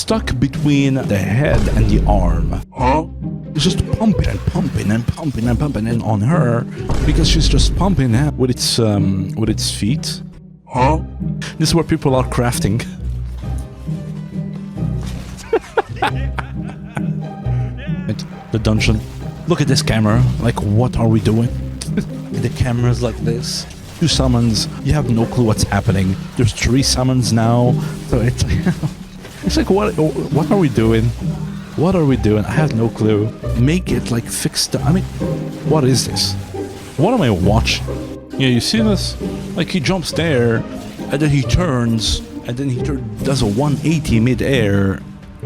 stuck between the head and the arm. Huh? It's just pumping and pumping and pumping and pumping in on her because she's just pumping with its feet. Huh? This is where people are crafting. The dungeon. Look at this camera. Like, what are we doing? The camera's like this. 2 summons. You have no clue what's happening. There's 3 summons now. So it's it's like, what are we doing? What are we doing? I have no clue. Make it like fixed. I mean, what is this? What am I watching? Yeah, you see this? Like, he jumps there, and then he turns, and then he does a 180 mid-air,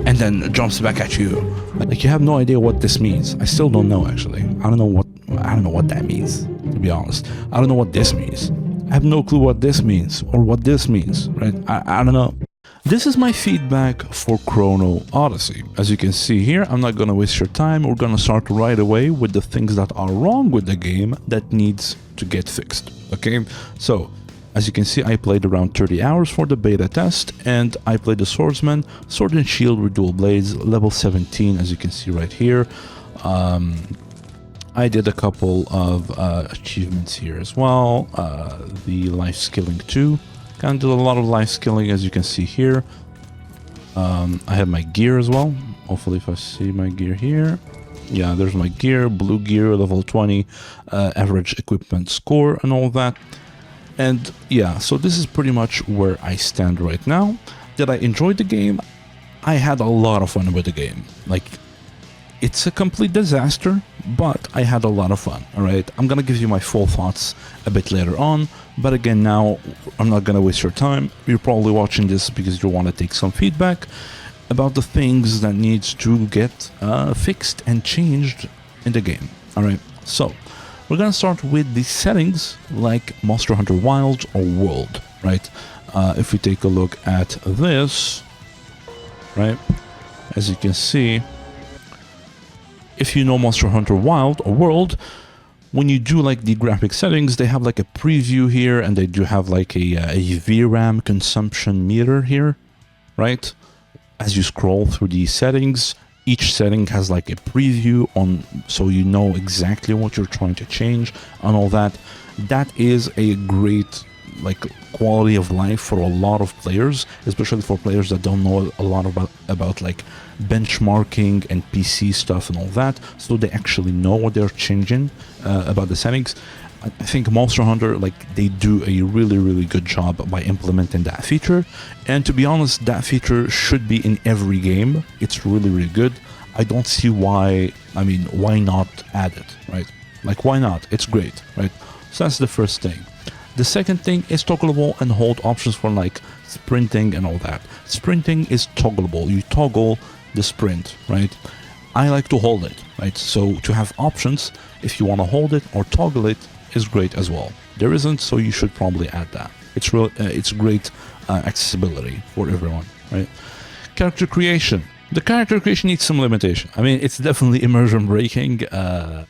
and then jumps back at you. Like, you have no idea what this means. I still don't know, actually. I don't know what that means, to be honest. I don't know what this means. I have no clue what this means, or what this means, right? I don't know. This is my feedback for Chrono Odyssey. As you can see here, I'm not gonna waste your time. We're gonna start right away with the things that are wrong with the game that needs to get fixed, okay? So, as you can see, I played around 30 hours for the beta test, and I played the Swordsman, Sword and Shield with dual blades, level 17, as you can see right here. I did a couple of achievements here as well. The life skilling too. Kind of did a lot of life skilling, as you can see here. I have my gear as well. Hopefully, if I see my gear here. Yeah, there's my gear, blue gear, level 20, average equipment score and all that. And yeah, so this is pretty much where I stand right now. Did I enjoy the game? I had a lot of fun with the game. Like, it's a complete disaster, but I had a lot of fun, alright? I'm gonna give you my full thoughts a bit later on, but again, now, I'm not gonna waste your time. You're probably watching this because you want to take some feedback about the things that needs to get fixed and changed in the game, alright? So, we're gonna start with the settings, like Monster Hunter Wilds or World, right? If we take a look at this, right? As you can see, if you know Monster Hunter Wild or World, when you do like the graphic settings, they have like a preview here, and they do have like a VRAM consumption meter here, right? As you scroll through these settings, each setting has like a preview on, so you know exactly what you're trying to change and all that. That is a great like quality of life for a lot of players, especially for players that don't know a lot about like benchmarking and PC stuff and all that, so they actually know what they're changing about the settings. I think Monster Hunter, like, they do a really good job by implementing that feature, and to be honest, that feature should be in every game. It's really good. I don't see why, I mean, why not add it, right? Like, why not? It's great, right? So that's the first thing. The second thing is toggleable and hold options for like sprinting and all that. Sprinting is toggleable. You toggle the sprint, right? I like to hold it, right? So to have options, if you want to hold it or toggle it, is great as well. There isn't, so you should probably add that. It's real. It's great accessibility for everyone, right? Character creation. The character creation needs some limitation. I mean, it's definitely immersion breaking.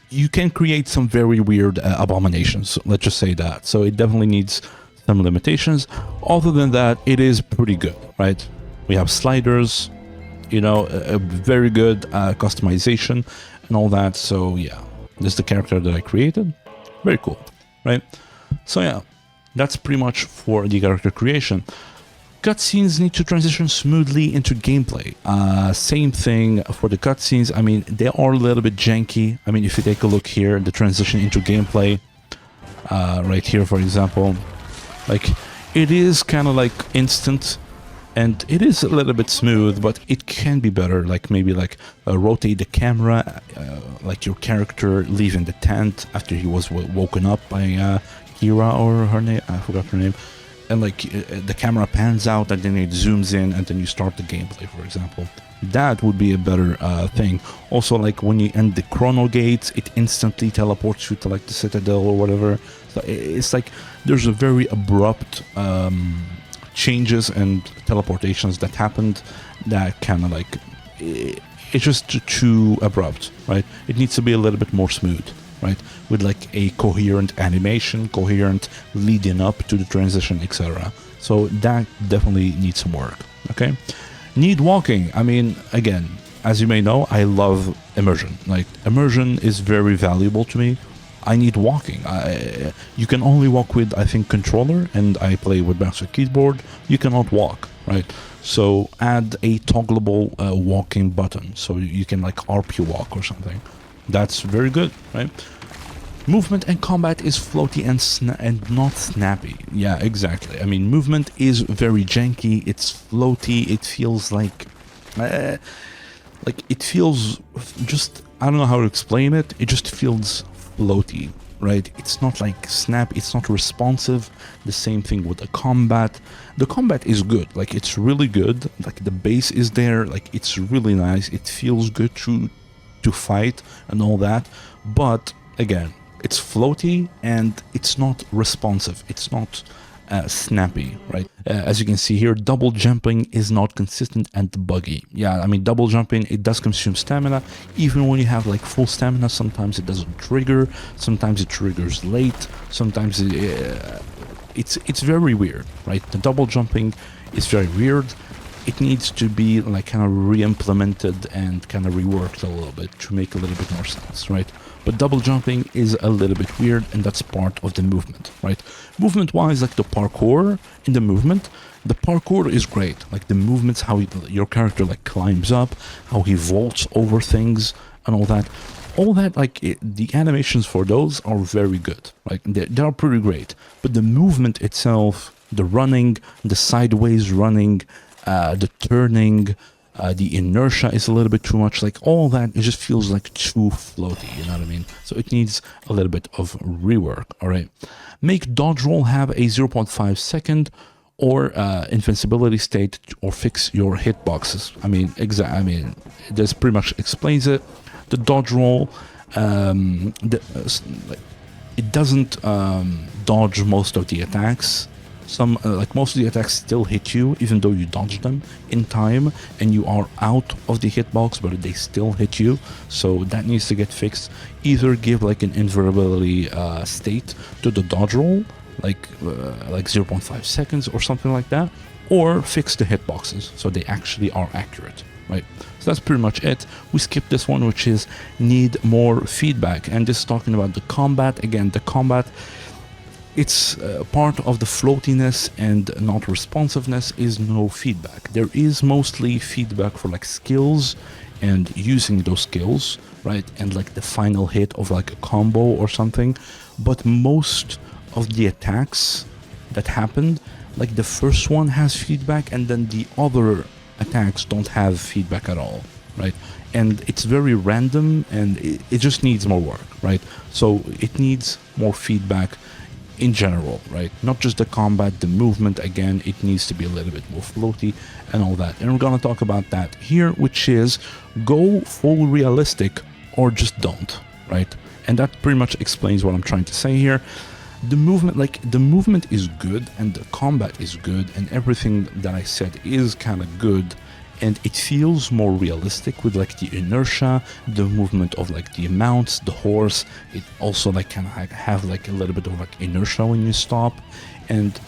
You can create some very weird abominations, let's just say that. So it definitely needs some limitations. Other than that, it is pretty good, right? We have sliders, you know, a very good customization and all that. So yeah, this is the character that I created. Very cool, right? So yeah, that's pretty much for the character creation. Cutscenes need to transition smoothly into gameplay. Same thing for the cutscenes. I mean, they are a little bit janky. I mean, if you take a look here, the transition into gameplay, right here, for example, like, it is kind of like instant, and it is a little bit smooth, but it can be better. Like, maybe like rotate the camera, like your character leaving the tent after he was woken up by Kira, or her name, I forgot her name. And like the camera pans out and then it zooms in and then you start the gameplay, for example. That would be a better thing. Also, like when you end the chrono gates, it instantly teleports you to like the citadel or whatever. So it's like there's a very abrupt changes and teleportations that happened that kind of like, it's just too abrupt, right? It needs to be a little bit more smooth, right? With like a coherent animation, coherent leading up to the transition, etc. So that definitely needs some work, okay? Need walking. I mean, again, as you may know, I love immersion. Like, immersion is very valuable to me. I need walking. You can only walk with, I think, controller, and I play with mouse and keyboard. You cannot walk, right? So add a toggleable walking button, so you can like RP walk or something. That's very good, right? Movement and combat is floaty and not snappy. Yeah, exactly. I mean, movement is very janky. It's floaty. It feels like it feels just, I don't know how to explain it. It just feels floaty, right? It's not like snap. It's not responsive. The same thing with the combat. The combat is good. Like, it's really good. Like, the base is there. Like, it's really nice. It feels good to fight and all that. But again, it's floaty and it's not responsive. It's not snappy, right? As you can see here, double jumping is not consistent and buggy. Yeah, I mean, double jumping, it does consume stamina. Even when you have like full stamina, sometimes it doesn't trigger. Sometimes it triggers late. Sometimes it's very weird, right? The double jumping is very weird. It needs to be like kind of re-implemented and kind of reworked a little bit to make a little bit more sense, right? But double jumping is a little bit weird, and that's part of the movement, right? Movement wise, like the parkour in the movement, the parkour is great. Like the movements, how your character like climbs up, how he vaults over things and all that. All that, like the animations for those are very good. Like they are pretty great. But the movement itself, the running, the sideways running, the turning, the inertia is a little bit too much. Like all that, it just feels like too floaty, you know what I mean? So it needs a little bit of rework. All right, make dodge roll have a 0.5 second or invincibility state, or fix your hitboxes. I mean, this pretty much explains it. The dodge roll, it doesn't dodge most of the attacks. Like most of the attacks still hit you even though you dodge them in time and you are out of the hitbox, but they still hit you. So that needs to get fixed. Either give like an invulnerability state to the dodge roll, like 0.5 seconds or something like that, or fix the hitboxes so they actually are accurate, right? So that's pretty much it. We skipped this one, which is need more feedback, and this is talking about the combat. Again, the combat, it's part of the floatiness and not responsiveness is no feedback. There is mostly feedback for like skills and using those skills, right? And like the final hit of like a combo or something. But most of the attacks that happened, like the first one has feedback and then the other attacks don't have feedback at all, right? And it's very random and it just needs more work, right? So it needs more feedback in general, right? Not just the combat, the movement, again, it needs to be a little bit more floaty and all that. And we're gonna talk about that here, which is go full realistic or just don't, right? And that pretty much explains what I'm trying to say here. The movement is good and the combat is good and everything that I said is kind of good, and it feels more realistic with like the inertia, the movement of like the mounts, the horse. It also like kind of have like a little bit of like inertia when you stop, and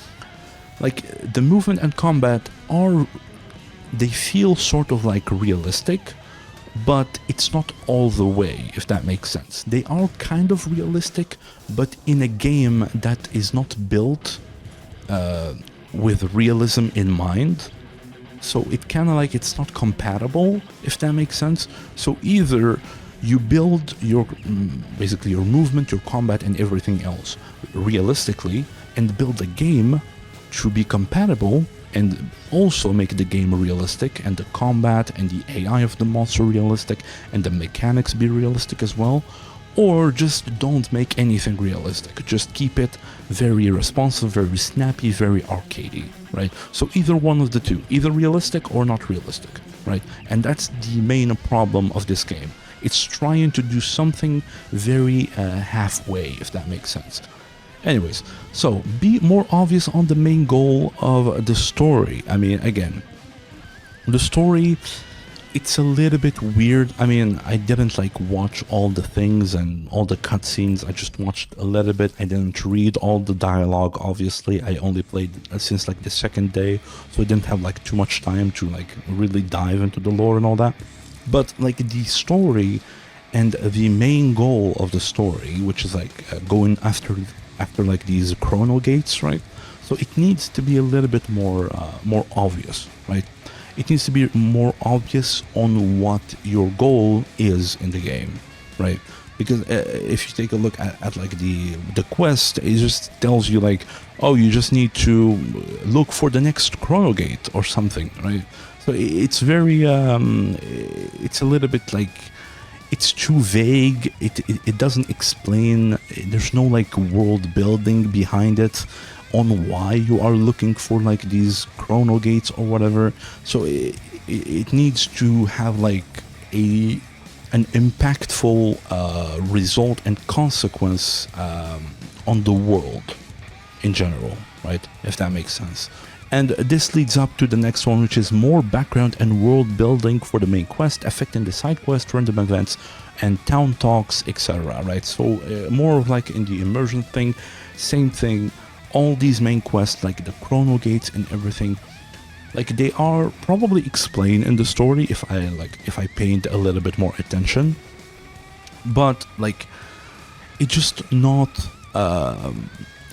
like the movement and combat they feel sort of like realistic, but it's not all the way, if that makes sense. They are kind of realistic, but in a game that is not built with realism in mind. So it kind of like, it's not compatible, if that makes sense. So either you build your basically your movement, your combat and everything else realistically, and build a game to be compatible and also make the game realistic and the combat and the AI of the monster realistic and the mechanics be realistic as well. Or just don't make anything realistic. Just keep it very responsive, very snappy, very arcadey, right? So either one of the two, either realistic or not realistic, right? And that's the main problem of this game. It's trying to do something very halfway, if that makes sense. Anyways, so be more obvious on the main goal of the story. I mean, again, the story, it's a little bit weird. I mean, I didn't like watch all the things and all the cutscenes. I just watched a little bit. I didn't read all the dialogue, obviously. I only played since like the second day, so I didn't have like too much time to like really dive into the lore and all that. But like the story and the main goal of the story, which is like going after like these chrono gates, right? So it needs to be a little bit more obvious, right? It needs to be more obvious on what your goal is in the game, right? Because if you take a look at like the quest, it just tells you like, oh, you just need to look for the next chrono gate or something, right? So it's very it's a little bit like, it's too vague. It doesn't explain. There's no like world building behind it on why you are looking for like these chrono gates or whatever. So it needs to have like an impactful result and consequence on the world in general, right? If that makes sense. And this leads up to the next one, which is more background and world building for the main quest, affecting the side quest, random events, and town talks, etc. Right? So more of like in the immersion thing, same thing. All these main quests, like the chrono gates and everything, like they are probably explained in the story if I paid a little bit more attention. But like, it's just not.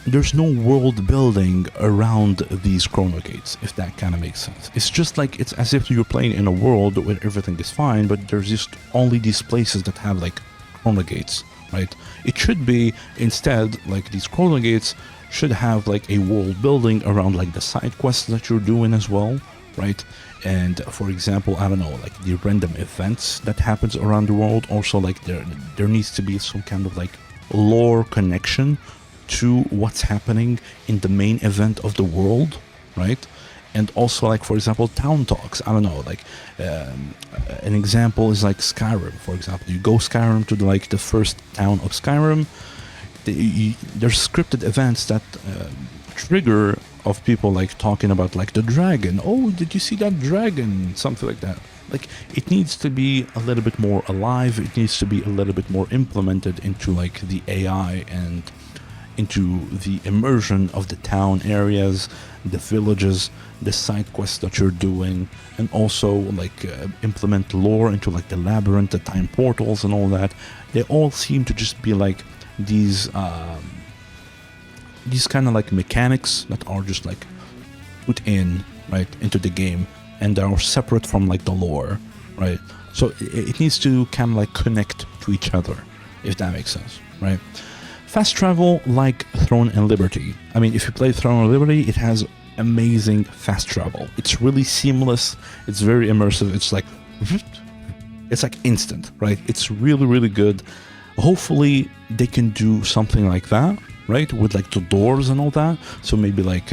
There's no world building around these chrono gates, if that kind of makes sense. It's just like, it's as if you're playing in a world where everything is fine, but there's just only these places that have like chrono gates, right? It should be instead like these chrono gates should have like a world building around like the side quests that you're doing as well, right? And for example, I don't know, like the random events that happens around the world. Also, like there needs to be some kind of like lore connection to what's happening in the main event of the world, right? And also, like, for example, town talks. I don't know, like an example is like Skyrim, for example. You go Skyrim to the first town of Skyrim. There's scripted events that trigger of people like talking about like the dragon. Oh, did you see that dragon? Something like that. Like, it needs to be a little bit more alive. It needs to be a little bit more implemented into like the AI and into the immersion of the town areas, the villages, the side quests that you're doing, and also like implement lore into like the labyrinth, the time portals and all that. They all seem to just be like these kind of like mechanics that are just like put in right into the game, and they are separate from like the lore, right? So it needs to kind of like connect to each other, if that makes sense, right? Fast travel like Throne and Liberty. I mean, if you play Throne and Liberty, it has amazing fast travel. It's really seamless. It's very immersive. It's like instant, right? It's really, really good. Hopefully they can do something like that, right? With like the doors and all that. So maybe like,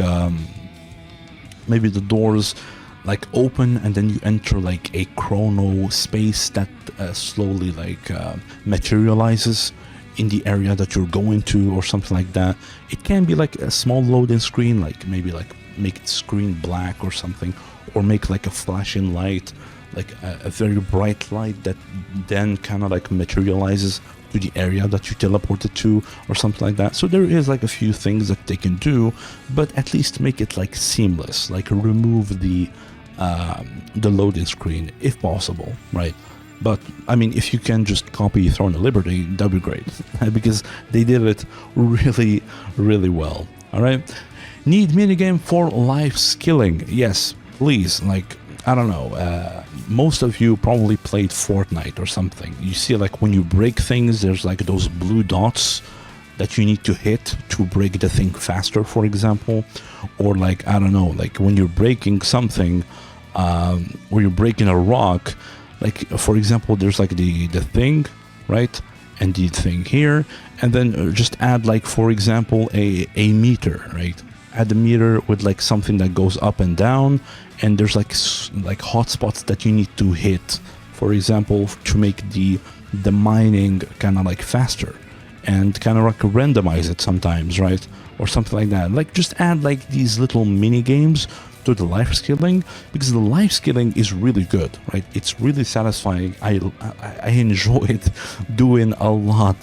maybe the doors like open and then you enter like a chrono space that slowly like materializes in the area that you're going to or something like that. It can be like a small loading screen, like maybe like make the screen black or something, or make like a flashing light, like a very bright light that then kind of like materializes to the area that you teleported to or something like that. So there is like a few things that they can do, but at least make it like seamless, like remove the loading screen if possible, right? But I mean, if you can just copy Throne of Liberty, that'd be great, because they did it really, really well. All right. Need minigame for life skilling? Yes, please. Like, I don't know. Most of you probably played Fortnite or something. You see, like when you break things, there's like those blue dots that you need to hit to break the thing faster, for example. Or like, I don't know, like when you're breaking something, or you're breaking a rock. Like, for example, there's like the thing, right? And the thing here. And then just add like, for example, a meter, right? Add a meter with like something that goes up and down. And there's like hotspots that you need to hit, for example, to make the mining kind of like faster. And kind of like randomize it sometimes, right? Or something like that. Like, just add like these little mini games to the life scaling, because the life scaling is really good, right? It's really satisfying. I enjoyed doing a lot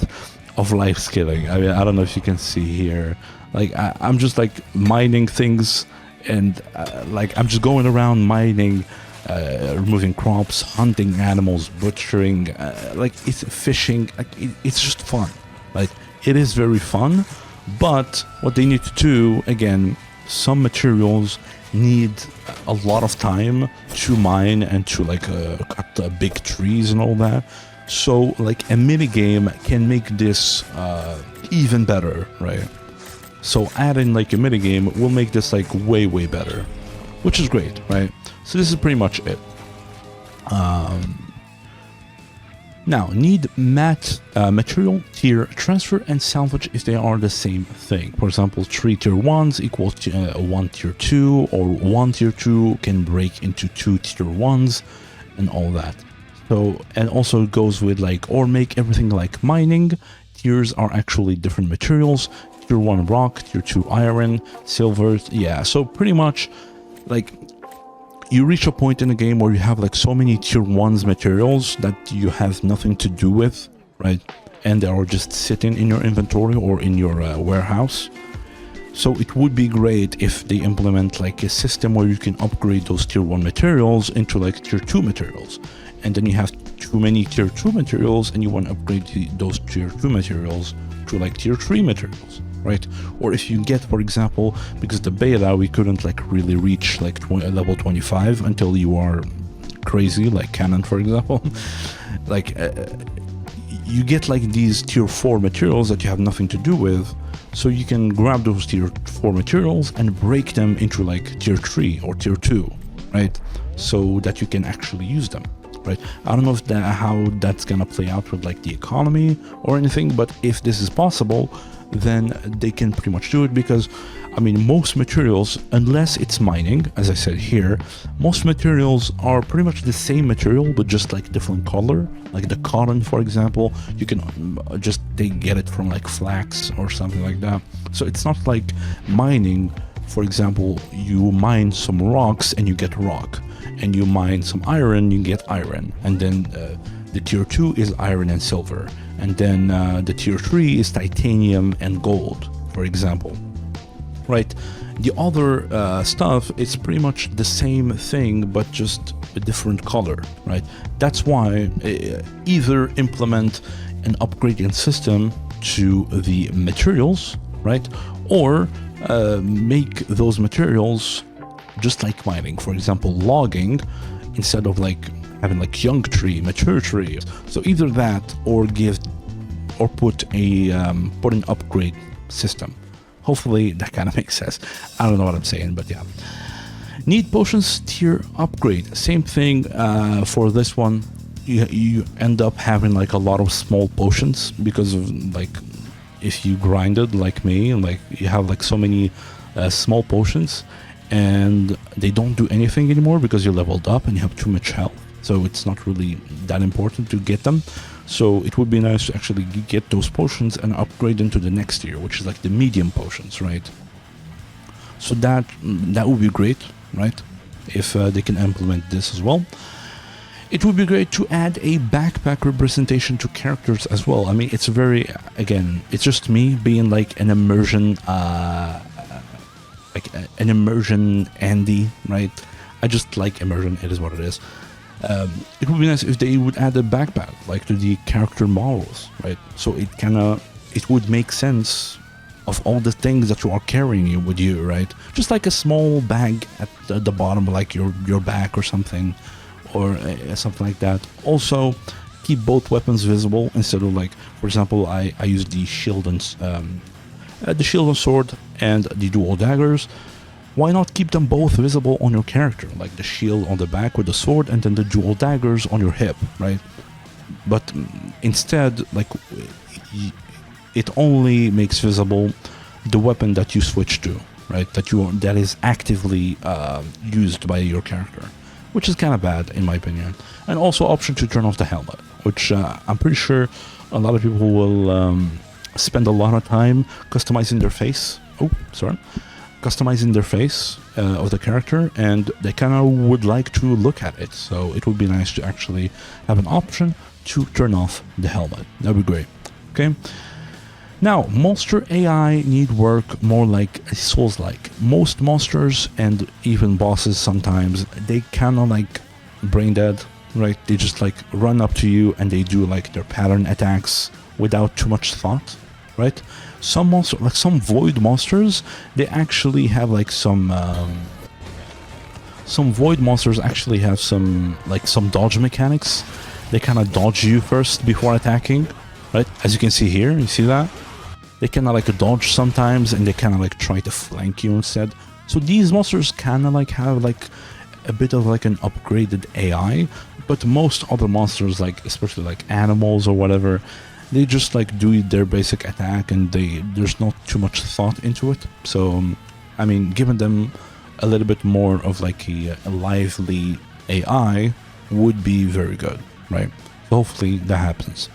of life scaling. I mean, I don't know if you can see here. Like I'm just like mining things, and like I'm just going around mining, removing crops, hunting animals, butchering, like it's fishing. Like it's just fun. Like it is very fun. But what they need to do, again, some materials need a lot of time to mine and to like cut big trees and all that. So like a mini game can make this even better, right? So adding like a mini game will make this like way better, which is great, right? So this is pretty much it. Now, need material tier transfer and salvage if they are the same thing. For example, 3 tier 1s equals to 1 tier 2, or 1 tier 2 can break into 2 tier 1s and all that. So, and also it goes with like, or make everything like mining. Tiers are actually different materials. Tier 1 rock, tier 2 iron, silver. Yeah, so pretty much like you reach a point in the game where you have like so many tier 1s materials that you have nothing to do with, right? And they are just sitting in your inventory or in your warehouse. So it would be great if they implement like a system where you can upgrade those tier 1 materials into like tier 2 materials. And then you have too many tier 2 materials and you want to upgrade those tier 2 materials to like tier 3 materials, right? Or if you get, for example, because the beta we couldn't like really reach like level 25 until you are crazy, like Canon, for example. Like you get like these tier 4 materials that you have nothing to do with, so you can grab those tier 4 materials and break them into like tier 3 or tier 2, right? So that you can actually use them, right? I don't know if how that's gonna play out with like the economy or anything, but if this is possible, then they can pretty much do it, because I mean most materials, unless it's mining, as I said here, most materials are pretty much the same material but just like different color. Like the cotton, for example, you can they get it from like flax or something like that. So it's not like mining. For example, you mine some rocks and you get rock, and you mine some iron, you get iron, and then the tier 2 is iron and silver, and then the tier 3 is titanium and gold, for example, right? The other stuff, it's pretty much the same thing but just a different color, right? That's why either implement an upgrading system to the materials, right? Or make those materials just like mining. For example, logging, instead of like having like young tree, mature tree. So either that or put an upgrade system. Hopefully that kind of makes sense. I don't know what I'm saying, but yeah. Need potions tier upgrade. Same thing for this one. You end up having like a lot of small potions because of like, if you grinded like me, like you have like so many small potions, and they don't do anything anymore because you're leveled up and you have too much health. So it's not really that important to get them. So it would be nice to actually get those potions and upgrade them to the next tier, which is like the medium potions, right? So that would be great, right? If they can implement this as well. It would be great to add a backpack representation to characters as well. I mean, it's very, again, it's just me being like an immersion, Andy, right? I just like immersion, it is what it is. It would be nice if they would add a backpack, like to the character models, right? So it would make sense of all the things that you are carrying with you, right? Just like a small bag at the bottom, like your back or something. Or something like that. Also, keep both weapons visible instead of like, for example, I use the shield and sword and the dual daggers. Why not keep them both visible on your character, like the shield on the back with the sword, and then the dual daggers on your hip, right? But instead, like, it only makes visible the weapon that you switch to, right? That is actively used by your character, which is kind of bad in my opinion. And also option to turn off the helmet, which I'm pretty sure a lot of people will spend a lot of time customizing their face. Customizing their face of the character, and they kind of would like to look at it. So it would be nice to actually have an option to turn off the helmet. That would be great. Okay. Now, monster AI need work more like a Souls-like. Most monsters and even bosses sometimes, they kind of like brain dead, right? They just like run up to you and they do like their pattern attacks without too much thought, right? Some monsters, like some void monsters, they actually have like some void monsters actually have some dodge mechanics. They kind of dodge you first before attacking, right? As you can see here, you see that? They kind of like dodge sometimes, and they kind of like try to flank you instead. So these monsters kind of like have like a bit of like an upgraded AI, but most other monsters, like especially like animals or whatever, they just like do their basic attack, and there's not too much thought into it. So I mean, giving them a little bit more of like a lively AI would be very good, right? So hopefully that happens.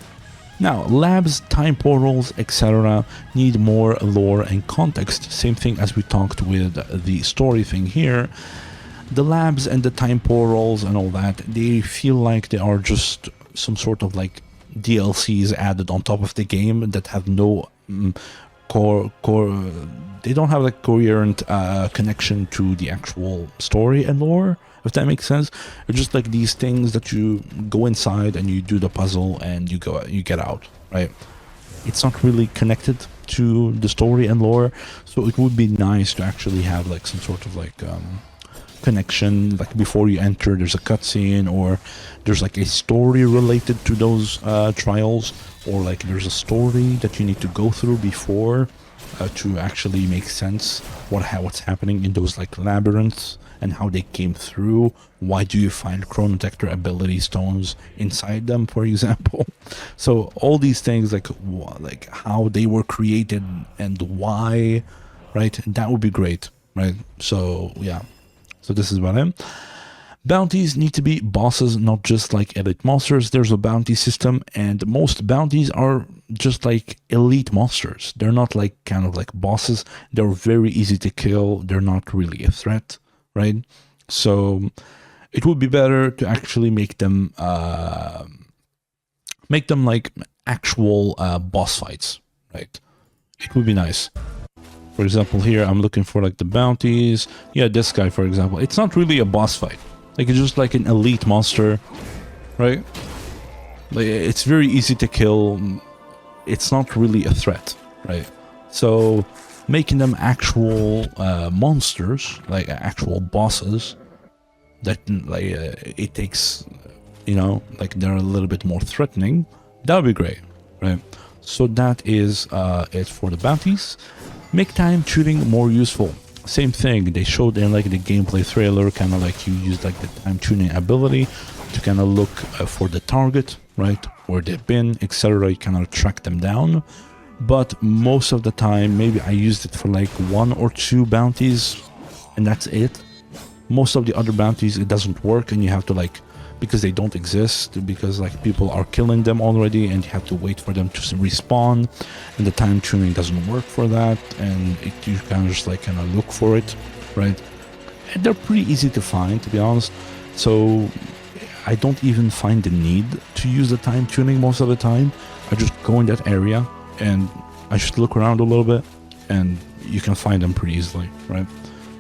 Now, labs, time portals, etc. need more lore and context. Same thing as we talked with the story thing here. The labs and the time portals and all that, they feel like they are just some sort of like DLCs added on top of the game that have no they don't have like coherent connection to the actual story and lore, if that makes sense. It's just like these things that you go inside and you do the puzzle and you get out, right? It's not really connected to the story and lore, so it would be nice to actually have like some sort of like connection, like before you enter there's a cutscene, or there's like a story related to those trials, or like there's a story that you need to go through before to actually make sense what's happening in those like labyrinths and how they came through. Why do you find chronodector ability stones inside them, for example? So all these things, like how they were created and why, right? That would be great, right? So yeah, so this is what I am. Bounties need to be bosses, not just like elite monsters. There's a bounty system, and most bounties are just like elite monsters. They're not like kind of like bosses. They're very easy to kill. They're not really a threat, right? So it would be better to actually make them like actual boss fights, right? It would be nice. For example, here I'm looking for like the bounties. Yeah, this guy, for example, it's not really a boss fight. Like, it's just like an elite monster, right? Like, it's very easy to kill. It's not really a threat, right? So making them actual monsters, like actual bosses, that like it takes, you know, like they're a little bit more threatening. That would be great, right? So that is it for the bounties. Make time tuning more useful. Same thing, they showed in like the gameplay trailer, kind of like you use like the time tuning ability to kind of look for the target, right, where they've been, etc. You kind of track them down. But most of the time, maybe I used it for like 1 or 2 bounties, and that's it. Most of the other bounties, it doesn't work, and you have to like, because they don't exist, because like people are killing them already, and you have to wait for them to respawn, and the time tuning doesn't work for that, and you kind of just like kind of look for it, right? And they're pretty easy to find, to be honest. So I don't even find the need to use the time tuning most of the time. I just go in that area and I just look around a little bit, and you can find them pretty easily, right?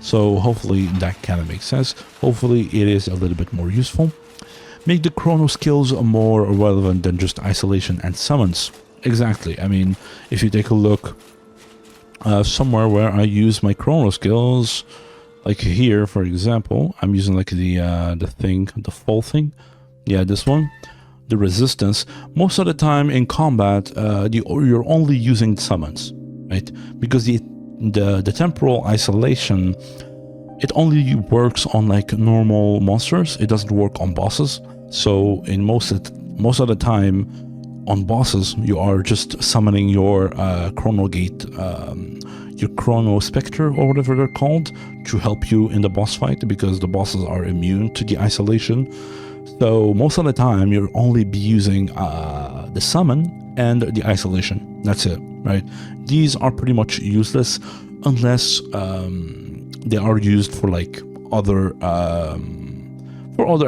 So hopefully that kind of makes sense. Hopefully it is a little bit more useful. Make the chrono skills more relevant than just isolation and summons. Exactly. I mean, if you take a look somewhere where I use my chrono skills, like here, for example, I'm using like the fall thing. Yeah, this one, the resistance. Most of the time in combat, you're only using summons, right? Because the temporal isolation, it only works on like normal monsters. It doesn't work on bosses. So in most of the time on bosses, you are just summoning your chrono gate, your chrono specter or whatever they're called, to help you in the boss fight, because the bosses are immune to the isolation. So most of the time you're only be using the summon and the isolation. That's it, right? These are pretty much useless unless they are used for like other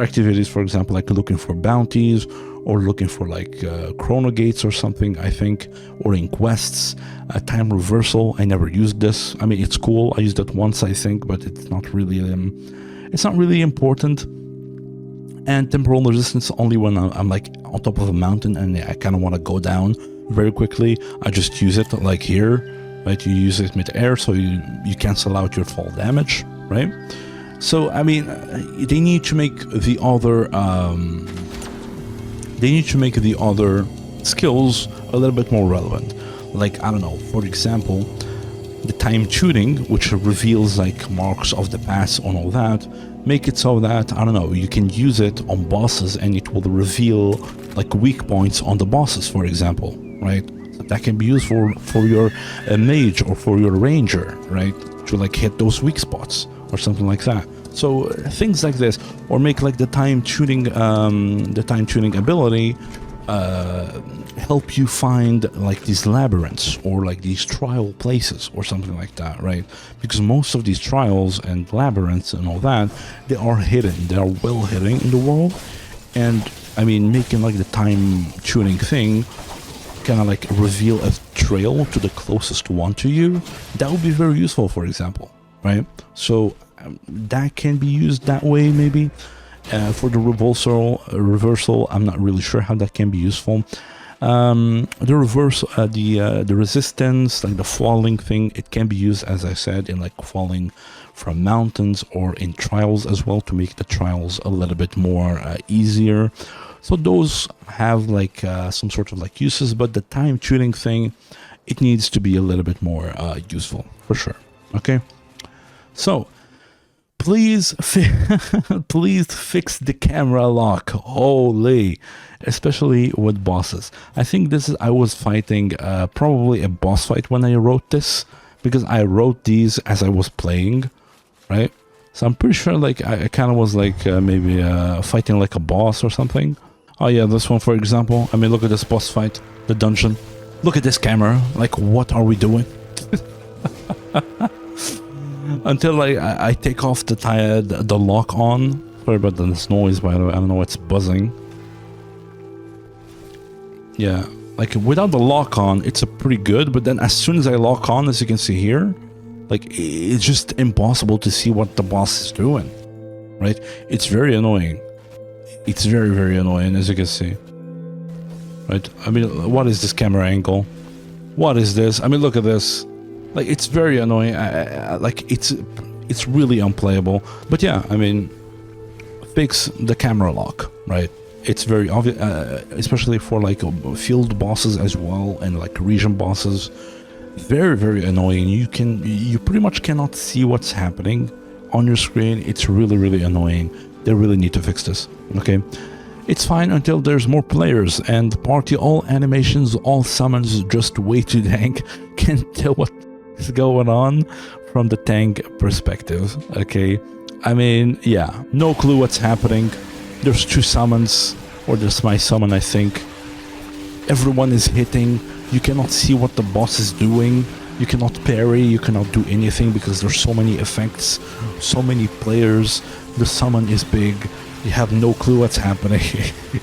activities, for example, like looking for bounties or looking for like chrono gates or something, I think, or in quests. Time reversal, I never used this. I mean, it's cool. I used it once, I think, but it's not really important. And temporal resistance only when I'm like on top of a mountain and I kind of want to go down very quickly. I just use it like here, right? You use it mid-air, so you cancel out your fall damage, right? So I mean, they need to make the other skills a little bit more relevant. Like, I don't know, for example, the time tuning, which reveals like marks of the past and all that, make it so that, I don't know, you can use it on bosses and it will reveal like weak points on the bosses, for example, right? So that can be used for your mage or for your ranger, right? To like hit those weak spots or something like that. So things like this, or make like the time tuning ability help you find like these labyrinths or like these trial places or something like that, right? Because most of these trials and labyrinths and all that, they are hidden, they are well hidden in the world. And I mean, making like the time tuning thing kind of like reveal a trail to the closest one to you, that would be very useful, for example, right? So that can be used that way, maybe. For the reversal, I'm not really sure how that can be useful. The reverse, the resistance, like the falling thing, it can be used, as I said, in like falling from mountains or in trials as well, to make the trials a little bit more easier. So those have like some sort of like uses, but the time tuning thing, it needs to be a little bit more useful for sure. Okay, so please fix the camera lock. Holy, especially with bosses. I think I was fighting probably a boss fight when I wrote this, because I wrote these as I was playing, right? So I'm pretty sure like I kind of was like maybe fighting like a boss or something. Oh yeah, this one, for example. I mean, look at this boss fight, the dungeon. Look at this camera. Like, what are we doing? Until I take off the lock on. Sorry about this noise, by the way. I don't know what's buzzing. Yeah, like without the lock on, it's a pretty good. But then as soon as I lock on, as you can see here, like it's just impossible to see what the boss is doing. Right? It's very annoying. It's very, very annoying, as you can see. Right? I mean, what is this camera angle? What is this? I mean, look at this. Like, it's very annoying. Like, it's really unplayable. But yeah, I mean, fix the camera lock, right? It's very obvious, especially for like field bosses as well, and like region bosses. Very, very annoying. You pretty much cannot see what's happening on your screen. It's really, really annoying. They really need to fix this. Okay, it's fine until there's more players and party. All animations, all summons, just way too dank. Can't tell what is going on from the tank perspective. Okay, I mean, yeah, no clue what's happening. There's two summons, or there's my summon, I think. Everyone is hitting. You cannot see what the boss is doing. You cannot parry, you cannot do anything because there's so many effects, so many players. The summon is big. You have no clue what's happening.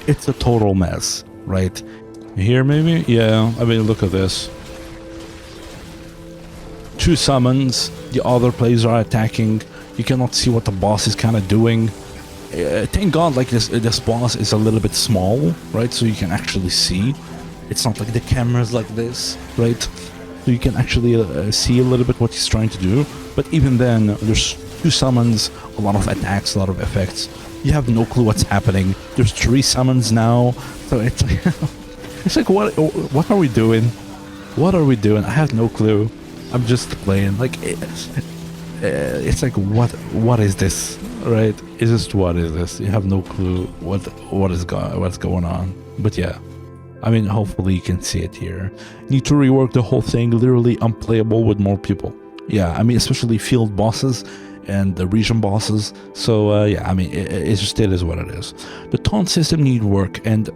It's a total mess, right? Here maybe? Yeah, I mean, look at this. Two summons, the other players are attacking. You cannot see what the boss is kind of doing. Thank God, like this boss is a little bit small, right? So you can actually see. It's not like the camera's like this, right? So you can actually see a little bit what he's trying to do. But even then, there's two summons, a lot of attacks, a lot of effects. You have no clue what's happening. There's three summons now. So it's like, it's like, what are we doing? What are we doing? I have no clue. I'm just playing. Like, it's like, what is this, right? It's just, what is this? You have no clue what's going on. But yeah, I mean, hopefully you can see it here. Need to rework the whole thing. Literally unplayable with more people. Yeah, I mean, especially field bosses and the region bosses. So yeah, I mean, it is what it is. The taunt system need work, and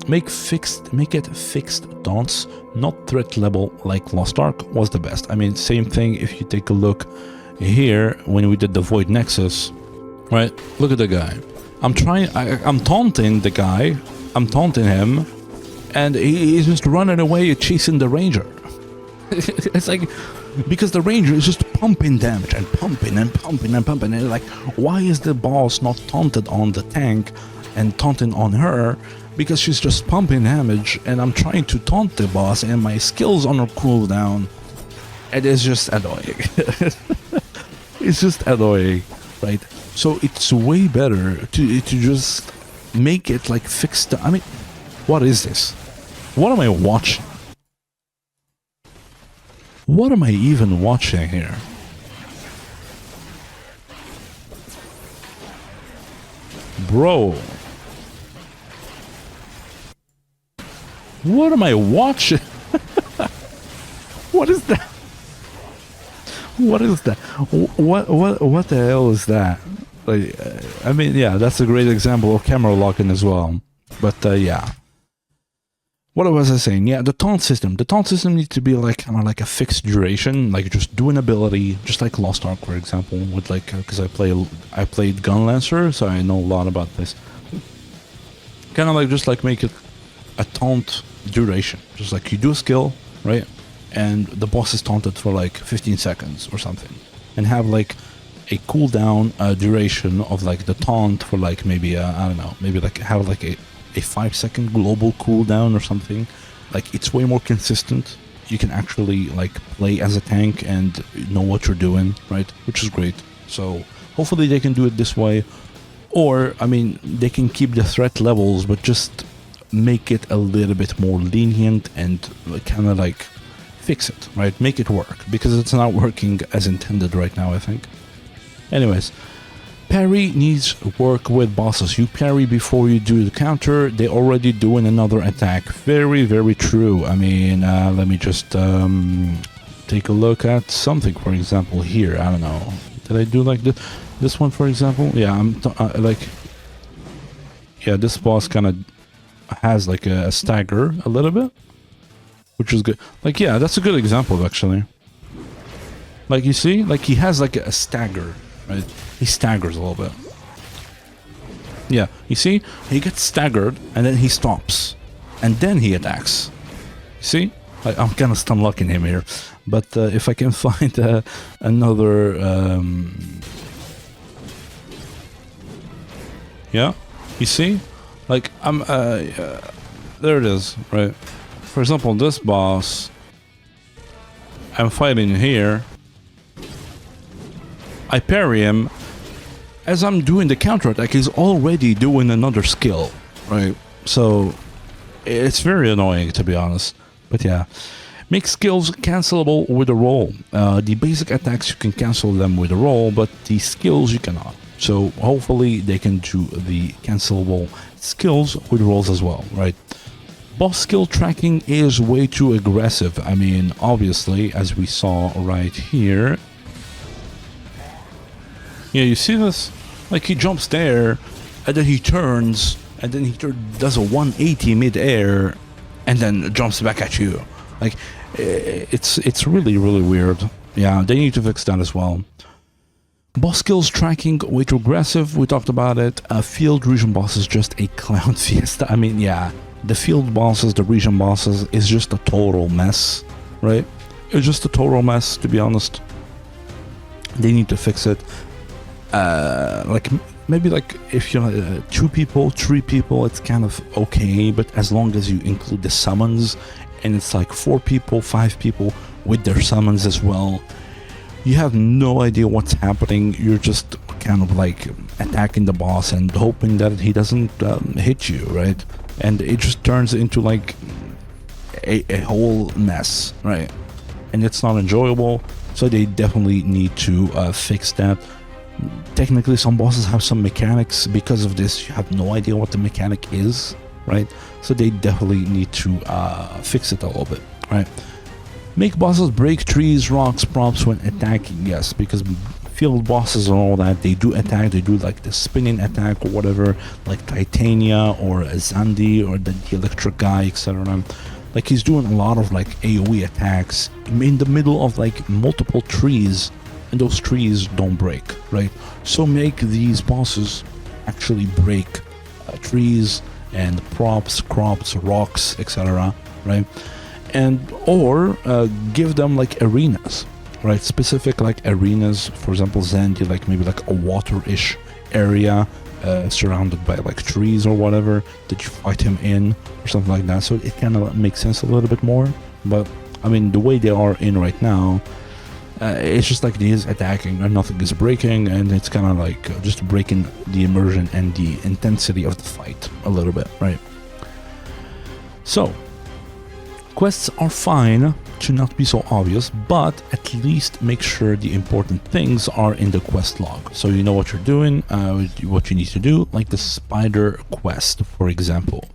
make it fixed taunts, not threat level like Lost Ark was the best. I mean, same thing if you take a look here when we did the Void Nexus, right? Look at the guy. I'm taunting the guy. I'm taunting him, and he's just running away chasing the ranger. It's like, because the ranger is just pumping damage and pumping and pumping and pumping, and like, why is the boss not taunted on the tank and taunting on her? Because she's just pumping damage, and I'm trying to taunt the boss, and my skills on her cooldown. It is just annoying. It's just annoying, right? So it's way better to just make it like fixed. I mean, what is this? What am I watching? What am I even watching here? Bro. What am I watching? What is that? What is that? What the hell is that? Like, I mean, yeah, that's a great example of camera locking as well. But yeah. What was I saying? Yeah, the taunt system. The taunt system needs to be like kind of like a fixed duration, like just do an ability, just like Lost Ark, for example, with like because I played Gunlancer, so I know a lot about this. Kind of like just like make it a taunt duration, just like you do a skill, right? And the boss is taunted for like 15 seconds or something, and have like a cooldown duration of like the taunt for like maybe I don't know, maybe like have like a 5-second global cooldown or something. Like, it's way more consistent. You can actually like play as a tank and know what you're doing, right? Which is great. So hopefully they can do it this way, or I mean, they can keep the threat levels but just make it a little bit more lenient and kind of like fix it, right? Make it work, because it's not working as intended right now, I think. Anyways, parry needs work with bosses. You parry before you do the counter. They're already doing another attack. Very, very true. I mean, let me just take a look at something, for example, here. I don't know. Did I do like this one, for example? Yeah, yeah, this boss kind of has like a stagger a little bit, which is good. Like, yeah, that's a good example, actually. Like, you see? Like, he has like a stagger, right? He staggers a little bit. Yeah, you see? He gets staggered, and then he stops. And then he attacks. See? I'm kind of stun-locking him here. But if I can find another... yeah? You see? Like, there it is, right? For example, this boss... I'm fighting here. I parry him. As I'm doing the counterattack, he's already doing another skill, right? So it's very annoying, to be honest. But yeah, make skills cancelable with a roll. The basic attacks, you can cancel them with a roll, but the skills you cannot. So hopefully they can do the cancelable skills with rolls as well, right? Boss skill tracking is way too aggressive. I mean, obviously, as we saw right here. Yeah, you see this? Like, he jumps there, and then he turns, and then he does a 180 mid-air, and then jumps back at you. Like, it's really, really weird. Yeah, they need to fix that as well. Boss skills tracking, way too aggressive. We talked about it. Field region boss is just a clown fiesta. I mean, yeah, the field bosses, the region bosses, is just a total mess, right? It's just a total mess, to be honest. They need to fix it. Like, maybe like if you're 2 people, 3 people, it's kind of okay, but as long as you include the summons, and it's like 4 people, 5 people with their summons as well, you have no idea what's happening. You're just kind of like attacking the boss and hoping that he doesn't hit you, right? And it just turns into like a whole mess, right? And it's not enjoyable, so they definitely need to fix that. Technically, some bosses have some mechanics. Because of this, you have no idea what the mechanic is, right? So they definitely need to fix it a little bit, right? Make bosses break trees, rocks, props when attacking. Yes, because field bosses and all that, they do attack. They do like the spinning attack or whatever, like Titania or Zandi or the electric guy, etc. Like, he's doing a lot of like AoE attacks in the middle of like multiple trees. and those trees don't break, right? So make these bosses actually break trees and props, crops, rocks, etc., right? And or give them like arenas, right? Specific like arenas, for example, Zandy, like maybe like a water-ish area surrounded by like trees or whatever that you fight him in or something like that. So it kind of makes sense a little bit more. But I mean, the way they are in right now, it's just like he is attacking and nothing is breaking, and it's kind of like just breaking the immersion and the intensity of the fight a little bit, right? So quests are fine to not be so obvious, but at least make sure the important things are in the quest log, so you know what you're doing, what you need to do, like the spider quest, for example.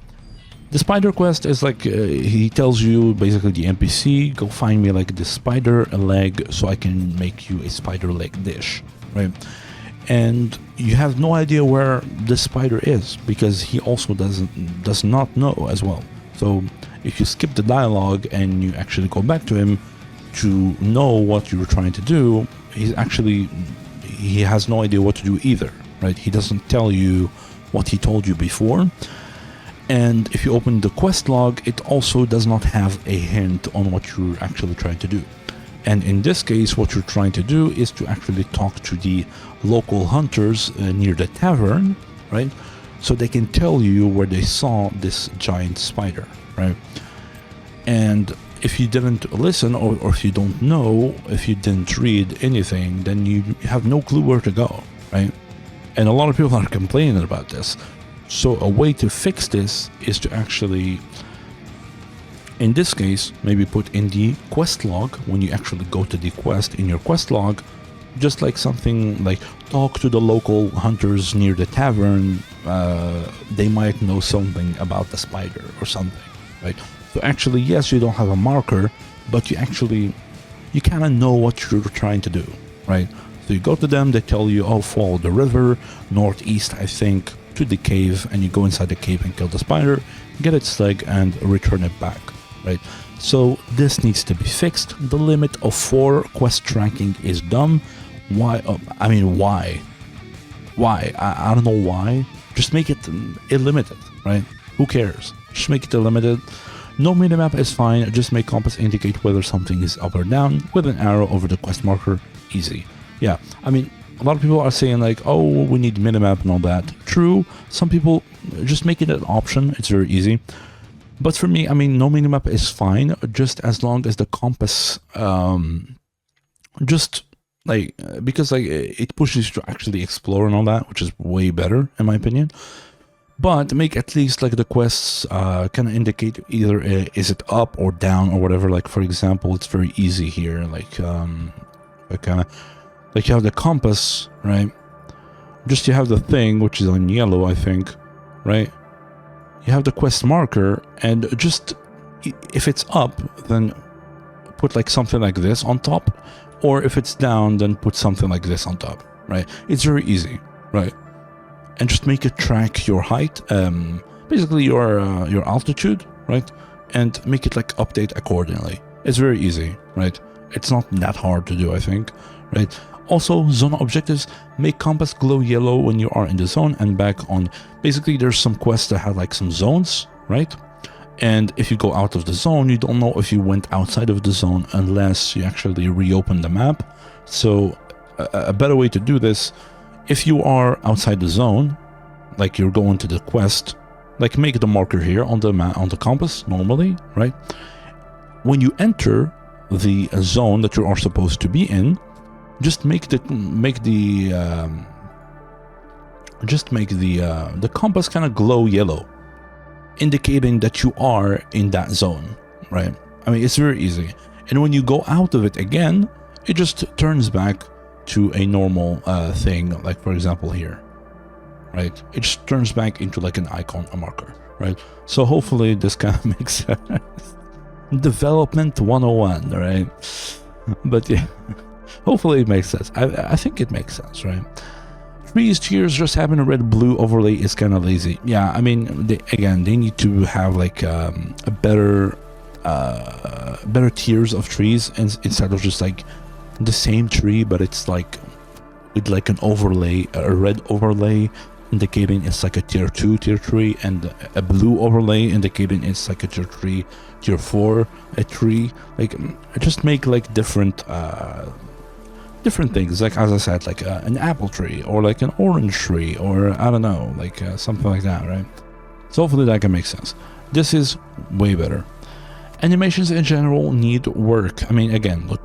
The spider quest is like, he tells you, basically the NPC, go find me like the spider leg so I can make you a spider leg dish, right? And you have no idea where the spider is, because he also does not know as well. So if you skip the dialogue and you actually go back to him to know what you were trying to do, he has no idea what to do either, right? He doesn't tell you what he told you before. And if you open the quest log, it also does not have a hint on what you're actually trying to do. And in this case, what you're trying to do is to actually talk to the local hunters near the tavern, right? So they can tell you where they saw this giant spider, right? And if you didn't listen, or if you don't know, if you didn't read anything, then you have no clue where to go, right? And a lot of people are complaining about this. So a way to fix this is to actually, in this case, maybe put in the quest log, when you actually go to the quest in your quest log, just like something like talk to the local hunters near the tavern, they might know something about the spider or something, right? So actually, yes, you don't have a marker, but you kind of know what you're trying to do, right? So you go to them, they tell you, oh, follow the river, northeast, I think, to the cave, and you go inside the cave and kill the spider, get its leg, and return it back, right? So this needs to be fixed. The limit of 4 quest tracking is dumb. Why? I mean, why? I don't know why. Just make it illimited, right? Who cares? Just make it illimited. No minimap is fine. Just make compass indicate whether something is up or down with an arrow over the quest marker. Easy. Yeah, I mean, a lot of people are saying like, oh, we need minimap and all that. True. Some people just make it an option. It's very easy. But for me, I mean, no minimap is fine, just as long as the compass, just like, because like it pushes you to actually explore and all that, which is way better in my opinion. But make at least like the quests kind of indicate either is it up or down or whatever. Like for example, it's very easy here. Like like you have the compass, right? Just you have the thing, which is on yellow, I think, right? You have the quest marker, and just if it's up, then put like something like this on top, or if it's down, then put something like this on top, right? It's very easy, right? And just make it track your height, basically your altitude, right? And make it like update accordingly. It's very easy, right? It's not that hard to do, I think, right? Also, zone objectives, make compass glow yellow when you are in the zone and back on. Basically, there's some quests that have like some zones, right? And if you go out of the zone, you don't know if you went outside of the zone unless you actually reopen the map. So a better way to do this, if you are outside the zone, like you're going to the quest, like make the marker here on the compass normally, right? When you enter the zone that you are supposed to be in, just make the compass kind of glow yellow, indicating that you are in that zone, right? I mean, it's very easy. And when you go out of it again, it just turns back to a normal thing, like for example here, right? It just turns back into like an icon, a marker, right? So hopefully this kind of makes sense. Development 101, right? But yeah, hopefully it makes sense. I think it makes sense, right? Trees, tiers, just having a red-blue overlay is kind of lazy. Yeah, I mean, they need to have like a better tiers of trees, and instead of just like the same tree, but it's like with like an overlay, a red overlay indicating it's like a tier 2, tier 3, and a blue overlay indicating it's like a tier 3, tier 4, a tree. Like just make like different things, like as I said, like an apple tree or like an orange tree, or I don't know, like something like that, right? So hopefully that can make sense. This is way better. Animations in general need work. I mean, again, the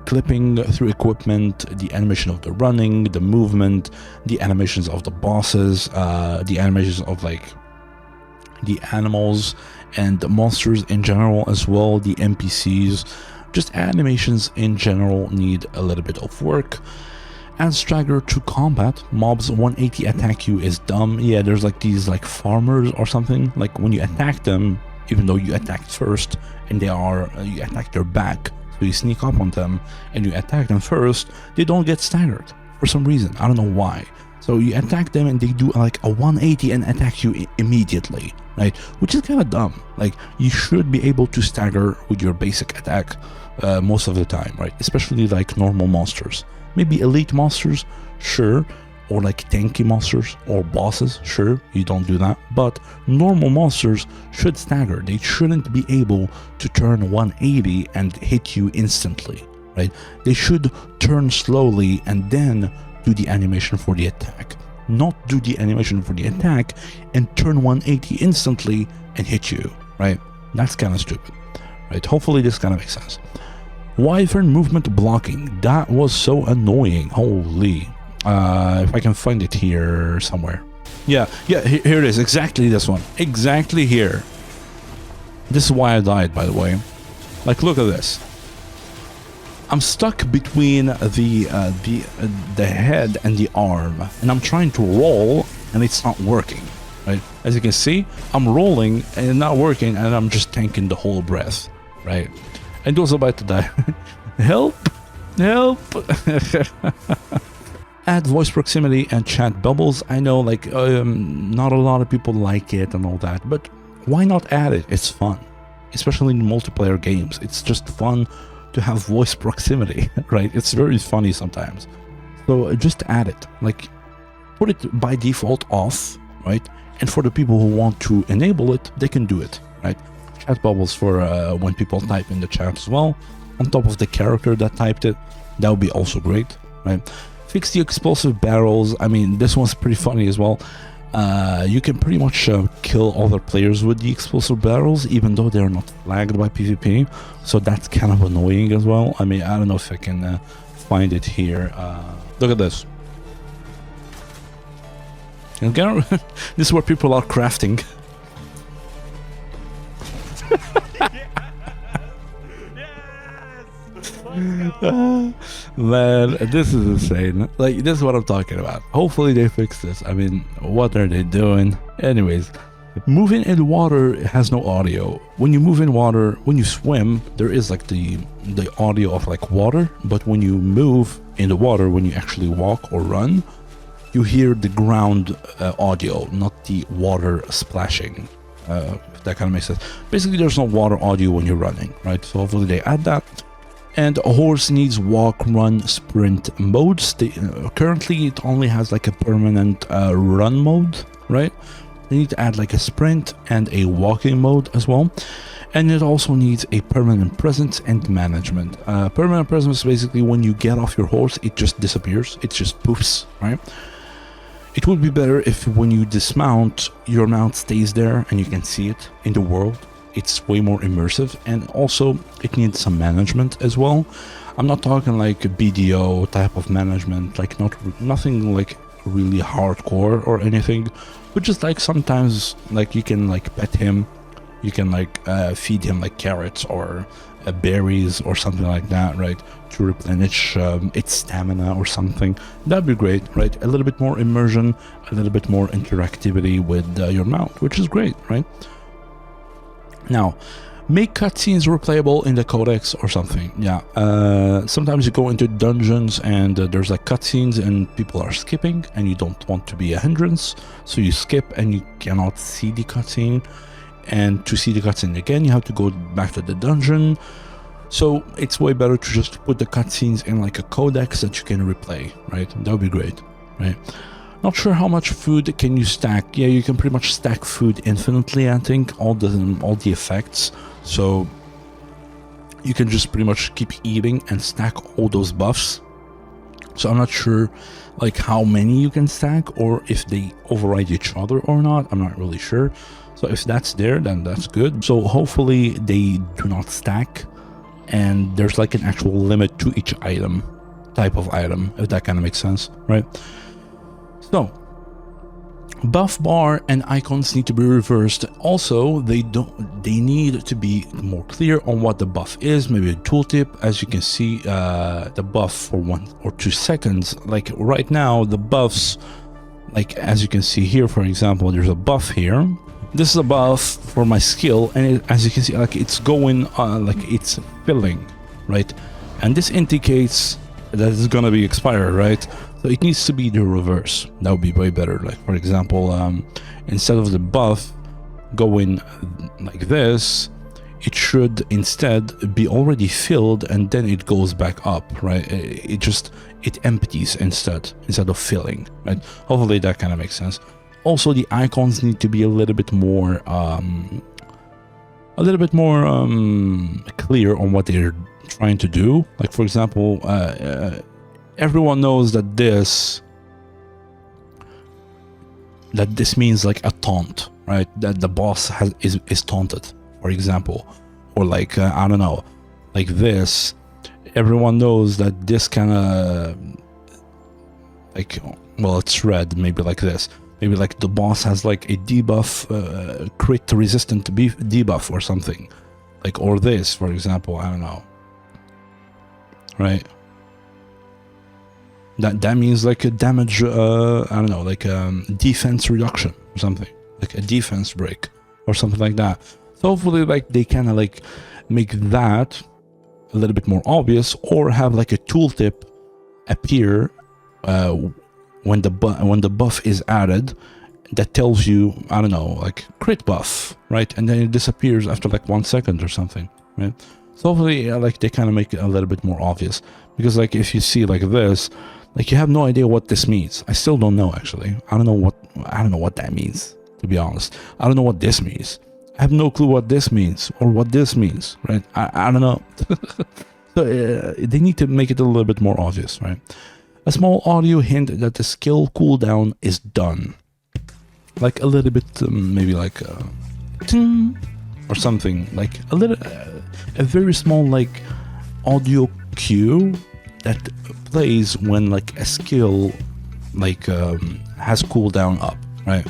clipping through equipment, the animation of the running, the movement, the animations of the bosses, the animations of like the animals and the monsters in general as well, the NPCs. Just animations in general need a little bit of work. Add stagger to combat. Mobs 180 attack you is dumb. Yeah, there's like these like farmers or something. Like when you attack them, even though you attacked first and they are, you attack their back, so you sneak up on them and you attack them first, they don't get staggered for some reason. I don't know why. So you attack them and they do like a 180 and attack you immediately, right? Which is kind of dumb. Like you should be able to stagger with your basic attack most of the time, right? Especially like normal monsters. Maybe elite monsters, sure, or like tanky monsters or bosses, sure, you don't do that. But normal monsters should stagger. They shouldn't be able to turn 180 and hit you instantly, right? They should turn slowly and then do the animation for the attack. Not do the animation for the attack and turn 180 instantly and hit you, right? That's kind of stupid, right? Hopefully this kind of makes sense. Wyvern movement blocking, that was so annoying. Holy, if I can find it here somewhere. Yeah, here it is, exactly this one, exactly here. This is why I died, by the way. Like, look at this. I'm stuck between the head and the arm, and I'm trying to roll and it's not working, right? As you can see, I'm rolling and it's not working, and I'm just tanking the whole breath, right? And was about to die. Help! Help! Add voice proximity and chat bubbles. I know, like, not a lot of people like it and all that, but why not add it? It's fun, especially in multiplayer games. It's just fun to have voice proximity, right? It's very funny sometimes. So just add it, like, put it by default off, right? And for the people who want to enable it, they can do it, right? Chat bubbles for when people type in the chat as well, on top of the character that typed it. That would be also great, right? Fix the explosive barrels. I mean, this one's pretty funny as well. You can pretty much kill other players with the explosive barrels, even though they're not flagged by PvP. So that's kind of annoying as well. I mean, I don't know if I can find it here. Look at this. Okay. This is where people are crafting. Man, this is insane. Like, this is what I'm talking about. Hopefully they fix this. I mean, what are they doing? Anyways, moving in water has no audio. When you move in water, when you swim, there is like the audio of like water, but when you move in the water, when you actually walk or run, you hear the ground audio, not the water splashing. If that kind of makes sense. Basically, there's no water audio when you're running, right? So hopefully they add that. And a horse needs walk, run, sprint modes. Currently, it only has like a permanent run mode, right? They need to add like a sprint and a walking mode as well. And it also needs a permanent presence and management. Permanent presence is basically when you get off your horse, it just disappears. It just poofs, right? It would be better if when you dismount, your mount stays there and you can see it in the world. It's way more immersive, and also it needs some management as well. I'm not talking like a BDO type of management, like nothing like really hardcore or anything, but just like sometimes like you can like pet him, you can like feed him like carrots or berries or something like that, right, to replenish its stamina or something. That'd be great, right? A little bit more immersion, a little bit more interactivity with your mount, which is great, right? Now, make cutscenes replayable in the codex or something. Yeah, sometimes you go into dungeons and there's like cutscenes and people are skipping and you don't want to be a hindrance, so you skip and you cannot see the cutscene. And to see the cutscene again, you have to go back to the dungeon, So it's way better to just put the cutscenes in like a codex that you can replay, right? That would be great, right? Not sure how much food can you stack. Yeah, you can pretty much stack food infinitely, I think, all the effects. So you can just pretty much keep eating and stack all those buffs. So I'm not sure like how many you can stack or if they override each other or not. I'm not really sure. So if that's there, then that's good. So hopefully they do not stack and there's like an actual limit to each item, type of item, if that kind of makes sense, right? So buff bar and icons need to be reversed. Also, they need to be more clear on what the buff is. Maybe a tooltip. As you can see, the buff for 1 or 2 seconds. Like right now, the buffs, like as you can see here, for example, there's a buff here. This is a buff for my skill, and as you can see, like it's going, like it's filling, right? And this indicates that it's gonna be expired, right? So it needs to be the reverse. That would be way better. Like for example, instead of the buff going like this, it should instead be already filled and then it goes back up, right? It empties instead of filling, right? Hopefully that kind of makes sense. Also, the icons need to be a little bit more clear on what they're trying to do. Like for example, everyone knows that this means like a taunt, right? That the boss is taunted, for example, or like I don't know, like this. Everyone knows that this kind of like, well, it's red, maybe like this. Maybe like the boss has like a debuff, crit resistant debuff or something, like, or this, for example, I don't know, right? That means like a damage, I don't know, like defense reduction or something, like a defense break or something like that. So hopefully like they kind of like make that a little bit more obvious, or have like a tooltip appear when the buff is added that tells you, I don't know, like crit buff, right? And then it disappears after like 1 second or something, right? So hopefully like they kind of make it a little bit more obvious, because like if you see like this, like you have no idea what this means. I still don't know, actually. I don't know what that means, to be honest. I don't know what this means. I have no clue what this means or what this means, right? I don't know. So they need to make it a little bit more obvious, right? A small audio hint that the skill cooldown is done. Like a little bit, maybe like ting, or something. Like a very small like audio cue that plays when like a skill like has cooldown up, right?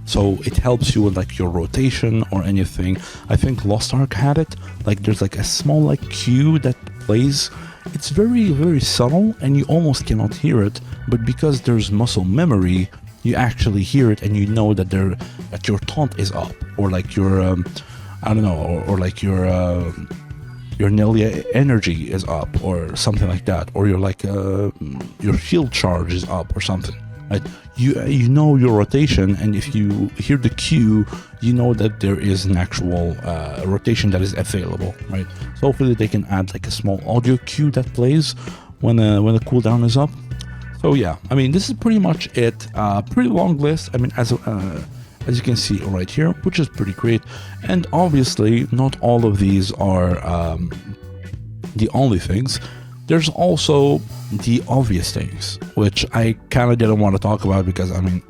So it helps you with like your rotation or anything. I think Lost Ark had it. Like there's like a small like cue that plays. It's very, very subtle and you almost cannot hear it, but because there's muscle memory, you actually hear it and you know that your taunt is up, or like your I don't know, or like your Nelia energy is up or something like that, or your like your shield charge is up or something, right? You know your rotation, and if you hear the cue, you know that there is an actual rotation that is available, right? So hopefully they can add like a small audio cue that plays when the cooldown is up. So yeah, I mean, this is pretty much it. Pretty long list. I mean, as you can see right here, which is pretty great. And obviously, not all of these are the only things. There's also the obvious things, which I kind of didn't want to talk about because, I mean,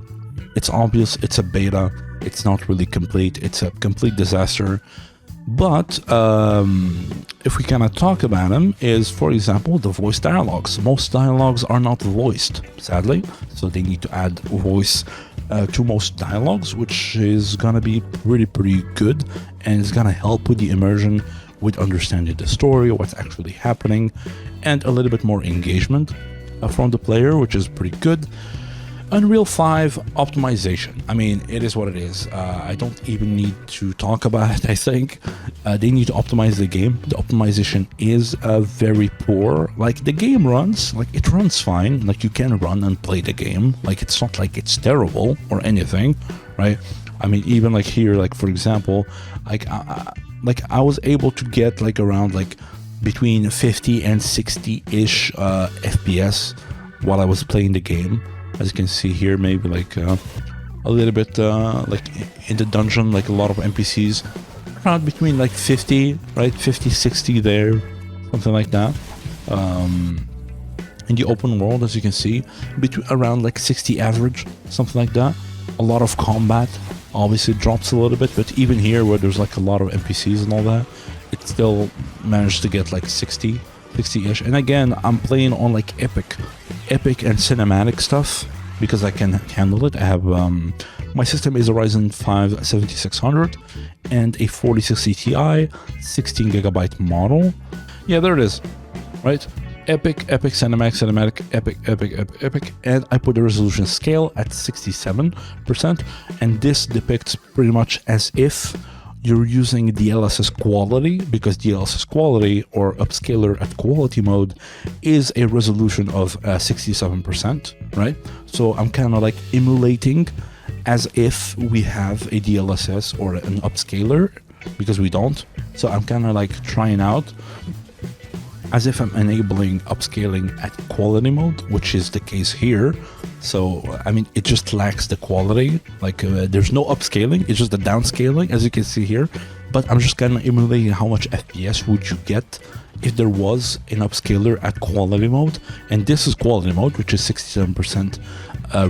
it's obvious, it's a beta, it's not really complete, it's a complete disaster. But if we kind of talk about them, is, for example, the voice dialogues. Most dialogues are not voiced, sadly, so they need to add voice to most dialogues, which is gonna be pretty good, and it's gonna help with the immersion, with understanding the story, what's actually happening, and a little bit more engagement from the player, which is pretty good. Unreal 5 optimization. I mean, it is what it is. I don't even need to talk about it, I think. They need to optimize the game. The optimization is very poor. Like, the game runs, like, it runs fine. Like, you can run and play the game. Like, it's not like it's terrible or anything, right? I mean, even like here, like, for example, like I was able to get like around like between 50 and 60-ish FPS while I was playing the game. As you can see here, maybe like a little bit like in the dungeon, like a lot of NPCs. Around between like 50, right? 50, 60 there, something like that. In the open world, as you can see, between around like 60 average, something like that. A lot of combat. Obviously, it drops a little bit, but even here, where there's like a lot of NPCs and all that, it still managed to get like 60-ish. And again, I'm playing on like epic and cinematic stuff because I can handle it. I have my system is a Ryzen 5 7600 and a 4060 Ti 16GB model. Yeah, there it is, right? Epic, cinematic, epic, and I put the resolution scale at 67%, and this depicts pretty much as if you're using DLSS quality, because DLSS quality or upscaler at quality mode is a resolution of 67%, right? So I'm kind of like emulating as if we have a DLSS or an upscaler, because we don't. So I'm kind of like trying out as if I'm enabling upscaling at quality mode, which is the case here. So, I mean, it just lacks the quality. Like, there's no upscaling, it's just the downscaling, as you can see here. But I'm just kind of emulating how much FPS would you get if there was an upscaler at quality mode. And this is quality mode, which is 67%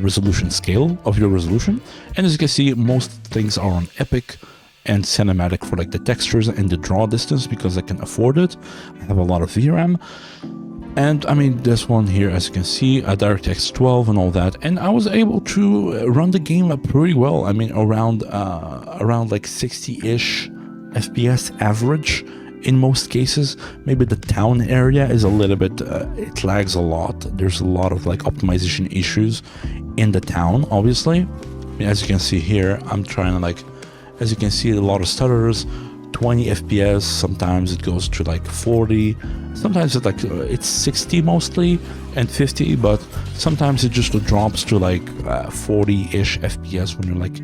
resolution scale of your resolution. And as you can see, most things are on epic and cinematic for like the textures and the draw distance, because I can afford it. I have a lot of VRAM. And I mean, this one here, as you can see, a DirectX 12 and all that. And I was able to run the game pretty well. I mean, around like 60-ish FPS average in most cases. Maybe the town area is a little bit, it lags a lot. There's a lot of like optimization issues in the town, obviously. I mean, as you can see here, I'm trying to like, as you can see, a lot of stutters, 20 FPS, sometimes it goes to like 40, sometimes it's like it's 60 mostly and 50, but sometimes it just drops to like 40-ish FPS when you're like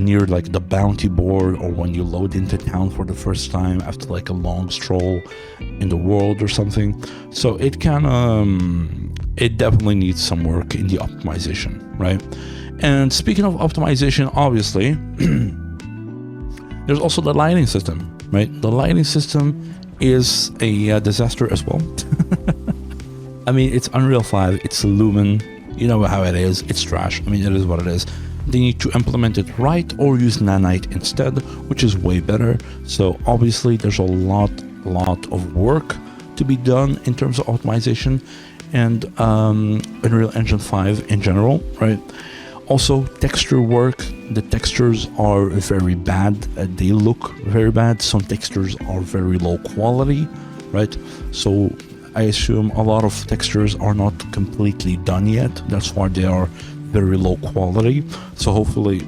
near like the bounty board, or when you load into town for the first time after like a long stroll in the world or something. So it kind of, it definitely needs some work in the optimization, right? And speaking of optimization, obviously, there's also the lighting system, right? The lighting system is a disaster as well. I mean, it's Unreal 5, it's Lumen, you know how it is, it's trash. I mean, it is what it is. They need to implement it right or use Nanite instead, which is way better. So obviously there's a lot of work to be done in terms of optimization and Unreal Engine 5 in general, right? Also, texture work, the textures are very bad, they look very bad, some textures are very low quality, right? So I assume a lot of textures are not completely done yet, that's why they are very low quality, so hopefully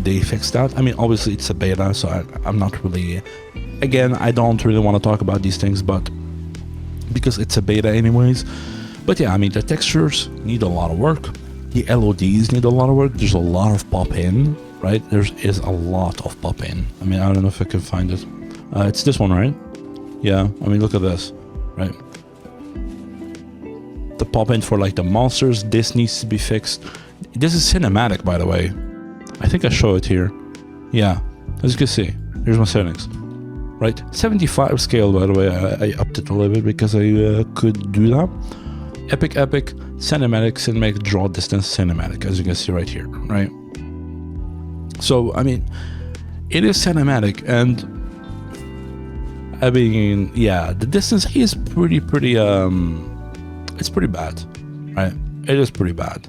they fix that. I mean, obviously it's a beta, so I'm not really, again, I don't really want to talk about these things, but because it's a beta anyways. But yeah, I mean, the textures need a lot of work. The LODs need a lot of work. There's a lot of pop-in, right? There is a lot of pop-in. I mean, I don't know if I can find it. It's this one, right? Yeah, I mean, look at this, right? The pop-in for like the monsters, this needs to be fixed. This is cinematic, by the way. I think I show it here. Yeah, as you can see, here's my settings, right? 75 scale, by the way. I upped it a little bit because I could do that. Epic, cinematic, draw distance, cinematic, as you can see right here, right? So, I mean, it is cinematic, and I mean, yeah, the distance is pretty, it's pretty bad, right? It is pretty bad.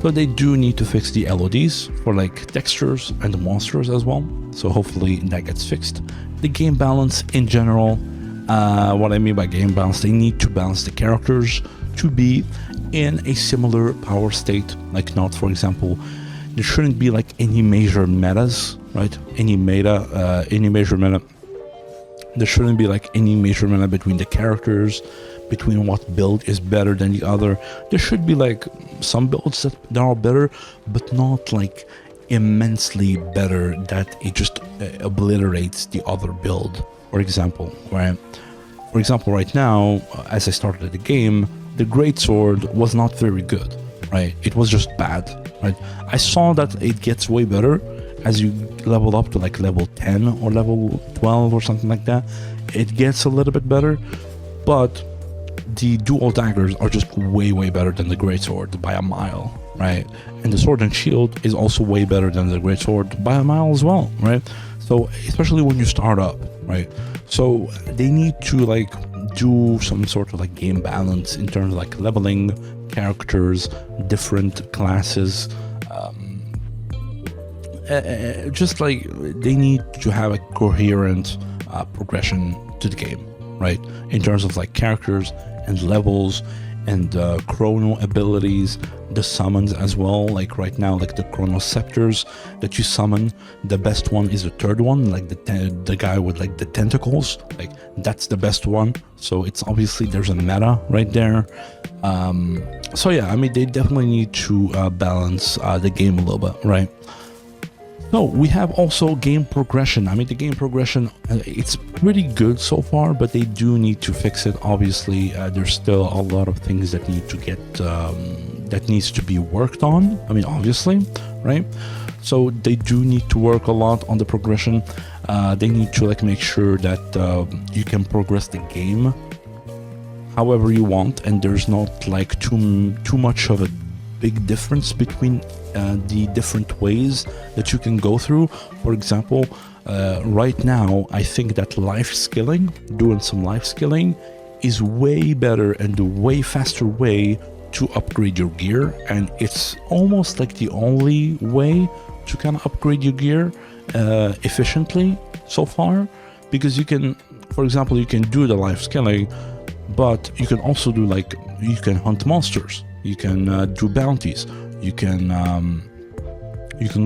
So they do need to fix the LODs for like textures and the monsters as well. So hopefully that gets fixed. The game balance in general, what I mean by game balance, they need to balance the characters to be in a similar power state. Like, not, for example, there shouldn't be like any major metas, right? Any major meta. There shouldn't be like any major meta between the characters, between what build is better than the other. There should be like some builds that are better, but not like immensely better that it just obliterates the other build, For example, right? For example, right now, as I started the game, the greatsword was not very good, right? It was just bad, right? I saw that it gets way better as you level up to like level 10 or level 12 or something like that. It gets a little bit better, but the dual daggers are just way better than the greatsword by a mile, right? And the sword and shield is also way better than the greatsword by a mile as well, right? So especially when you start up, right? So they need to like do some sort of like game balance in terms of like leveling characters, different classes, just like they need to have a coherent progression to the game, right? In terms of like characters and levels and chrono abilities, the summons as well. Like right now, like the chrono scepters that you summon, the best one is the third one, like the guy with like the tentacles, like that's the best one. So it's obviously there's a meta right there. So yeah, I mean they definitely need to balance the game a little bit, right? So we have also game progression. I mean, the game progression, it's pretty good so far, but they do need to fix it. Obviously, there's still a lot of things that need to get, that needs to be worked on. I mean, obviously, right? So they do need to work a lot on the progression. They need to like make sure that you can progress the game however you want, and there's not like too much of a big difference between the different ways that you can go through. For example, right now I think that life skilling, doing some life skilling, is way better and a way faster way to upgrade your gear, and it's almost like the only way to kind of upgrade your gear efficiently so far, because you can, for example, you can do the life skilling, but you can also do like, you can hunt monsters, you can do bounties, you can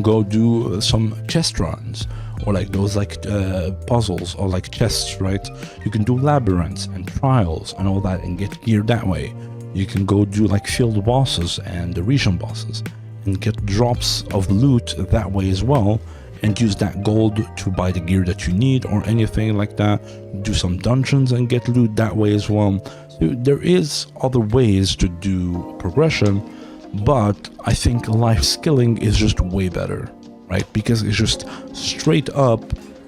go do some chest runs, or like those like puzzles or like chests, right? You can do labyrinths and trials and all that and get gear that way. You can go do like field bosses and the region bosses and get drops of loot that way as well, and use that gold to buy the gear that you need or anything like that. Do some dungeons and get loot that way as well. So there is other ways to do progression, but I think life skilling is just way better, right? Because it's just straight up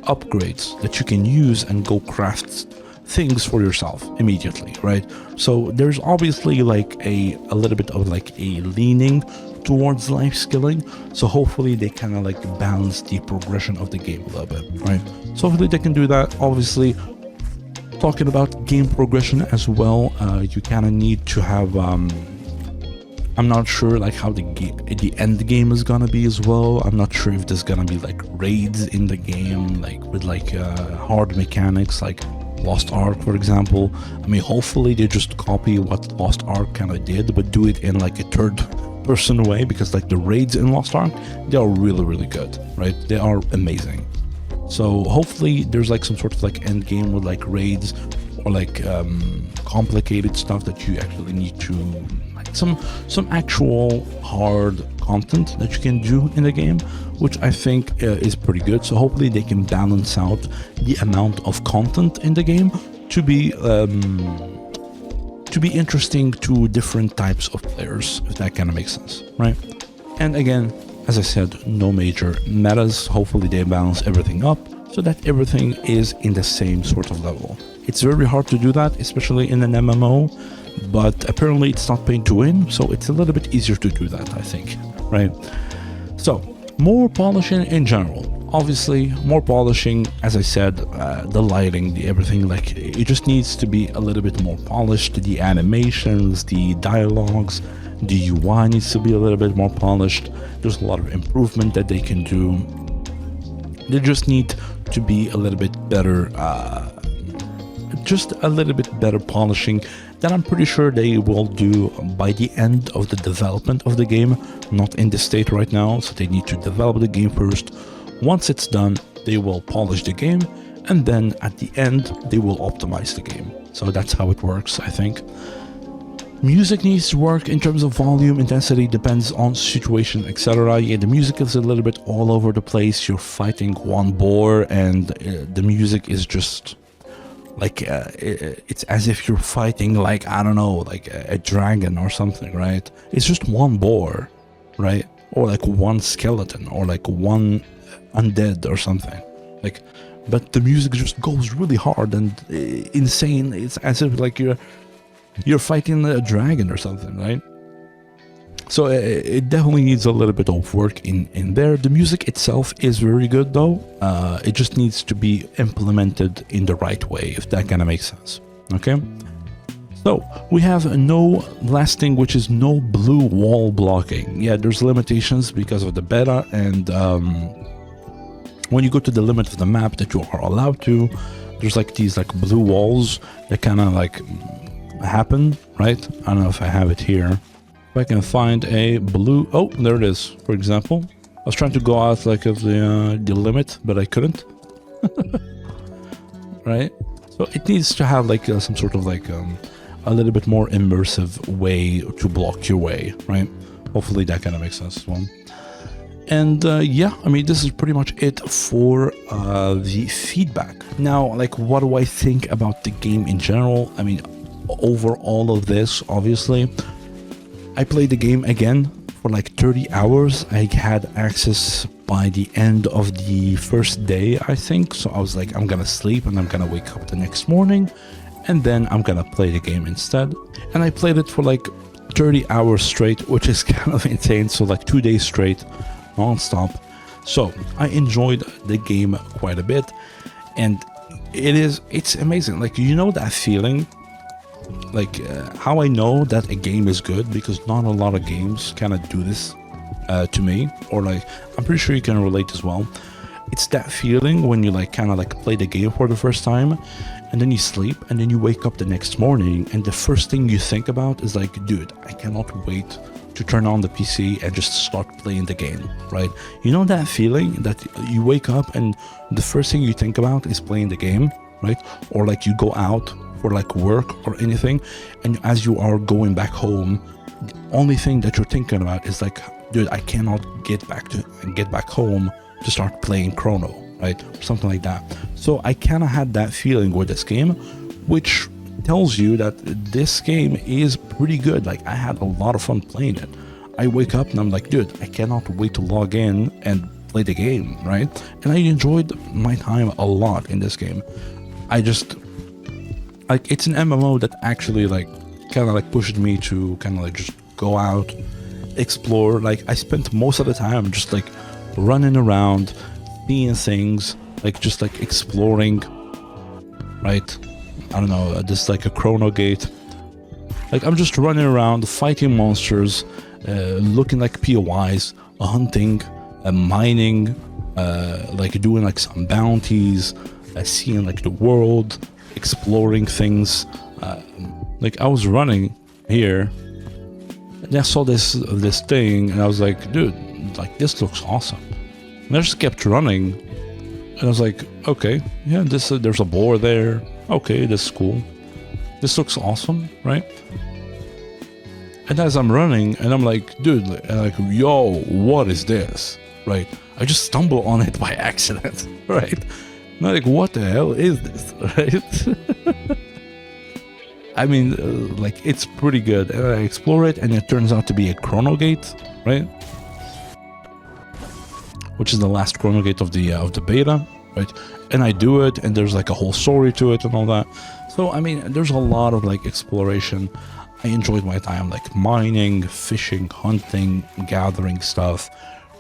upgrades that you can use and go craft things for yourself immediately, right? So there's obviously like a little bit of like a leaning towards life skilling, so hopefully they kind of like balance the progression of the game a little bit, right? So hopefully they can do that. Obviously, talking about game progression as well, you kind of need to have I'm not sure like how the end game is gonna be as well. I'm not sure if there's gonna be like raids in the game, like with like hard mechanics like Lost Ark, for example. I mean, hopefully they just copy what Lost Ark kind of did, but do it in like a third person way, because like the raids in Lost Ark, they are really good, right? They are amazing. So hopefully there's like some sort of like end game with like raids or like complicated stuff that you actually need to like some actual hard content that you can do in the game, which I think is pretty good. So hopefully they can balance out the amount of content in the game to be interesting to different types of players, if that kind of makes sense, right? And again, as I said, no major metas. Hopefully they balance everything up so that everything is in the same sort of level. It's very hard to do that, especially in an MMO, but apparently it's not pay to win, so it's a little bit easier to do that, I think, right? So, more polishing in general. Obviously, more polishing, as I said, the lighting, the everything, like it just needs to be a little bit more polished. The animations, the dialogues, the UI needs to be a little bit more polished. There's a lot of improvement that they can do. They just need to be a little bit better, just a little bit better polishing that I'm pretty sure they will do by the end of the development of the game, not in the state right now. So they need to develop the game first. Once it's done, they will polish the game, and then at the end, they will optimize the game. So that's how it works, I think. Music needs to work in terms of volume, intensity, depends on situation, etc. Yeah, the music is a little bit all over the place. You're fighting one boar, and the music is just like it's as if you're fighting like, I don't know, like a dragon or something, right? It's just one boar, right? Or like one skeleton, or like one undead or something, like, but the music just goes really hard and insane. It's as if like you're fighting a dragon or something, right? So it definitely needs a little bit of work in there. The music itself is very good though. It just needs to be implemented in the right way, if that kind of makes sense. Okay. So we have no last thing, which is no blue wall blocking. Yeah, there's limitations because of the beta, and when you go to the limit of the map that you are allowed to, there's like these like blue walls that kind of like happen, right? I don't know if I have it here. If I can find a blue, oh, there it is. For example, I was trying to go out like of the limit, but I couldn't. Right? So it needs to have like some sort of like a little bit more immersive way to block your way, right? Hopefully that kind of makes sense as well. And yeah, I mean, this is pretty much it for the feedback. Now, like, what do I think about the game in general? I mean, over all of this, obviously, I played the game again for like 30 hours. I had access by the end of the first day, I think. So I was like, I'm gonna sleep and I'm gonna wake up the next morning and then I'm gonna play the game instead. And I played it for like 30 hours straight, which is kind of insane. So like 2 days straight, non-stop. So I enjoyed the game quite a bit, and it's amazing. Like, you know that feeling, like how I know that a game is good, because not a lot of games kind of do this to me, or like I'm pretty sure you can relate as well. It's that feeling when you like kind of like play the game for the first time, and then you sleep, and then you wake up the next morning, and the first thing you think about is like, dude, I cannot wait to turn on the PC and just start playing the game, right? You know that feeling that you wake up and the first thing you think about is playing the game, right? Or like you go out for like work or anything, and as you are going back home, the only thing that you're thinking about is like, dude, I cannot get back home to start playing Chrono, right? Or something like that. So I kind of had that feeling with this game, which tells you that this game is pretty good. Like, I had a lot of fun playing it. I wake up and I'm like, dude, I cannot wait to log in and play the game, right? And I enjoyed my time a lot in this game. I just, like, it's an MMO that actually like kind of like pushed me to kind of like just go out, explore. Like, I spent most of the time just like running around, seeing things, like just like exploring, right? I don't know, just like a Chrono Gate. Like, I'm just running around, fighting monsters, looking like POIs, hunting, mining, like doing like some bounties, seeing like the world, exploring things. Like, I was running here, and I saw this thing, and I was like, dude, like, this looks awesome. And I just kept running, and I was like, okay, yeah, there's a boar there. Okay, this is cool. This looks awesome, right? And as I'm running, and I'm like, dude, like, yo, what is this? Right? I just stumble on it by accident, right? And I'm like, what the hell is this, right? I mean, like, it's pretty good. And I explore it, and it turns out to be a Chrono Gate, right? Which is the last Chrono Gate of the beta, right? And I do it, and there's like a whole story to it and all that. So I mean, there's a lot of like exploration. I enjoyed my time like mining, fishing, hunting, gathering stuff,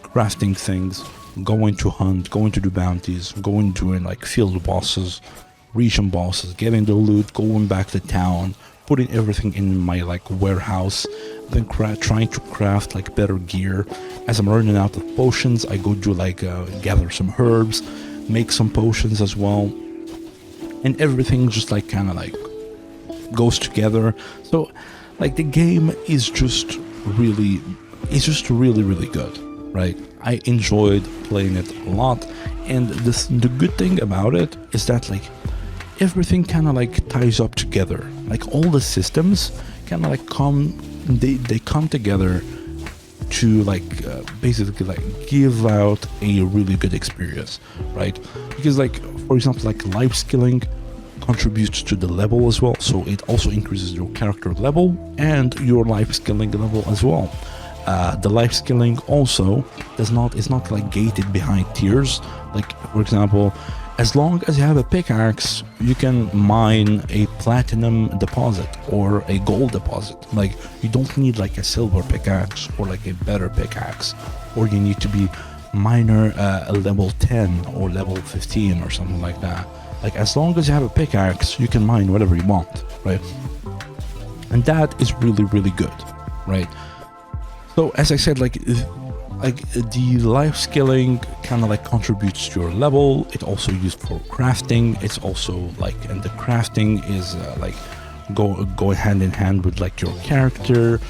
crafting things, going to hunt, going to do bounties, going doing like field bosses, region bosses, getting the loot, going back to town, putting everything in my like warehouse, then trying to craft like better gear. As I'm running out of potions, I go do like gather some herbs, make some potions as well, and everything just like kind of like goes together. So like the game is just really good, right? I enjoyed playing it a lot, and the good thing about it is that like everything kind of like ties up together. Like all the systems kind of like they come together to like basically like give out a really good experience, right? Because like, for example, like life skilling, contributes to the level as well, so it also increases your character level and your life skilling level as well. The life skilling also is not like gated behind tiers. Like, for example, as long as you have a pickaxe, you can mine a platinum deposit or a gold deposit. Like, you don't need like a silver pickaxe or like a better pickaxe, or you need to be miner level 10 or level 15 or something like that. Like, as long as you have a pickaxe, you can mine whatever you want, right? And that is really, really good, right? So as I said, like the life skilling kind of like contributes to your level. It's also used for crafting. It's also like, and the crafting is like go hand in hand with like your character,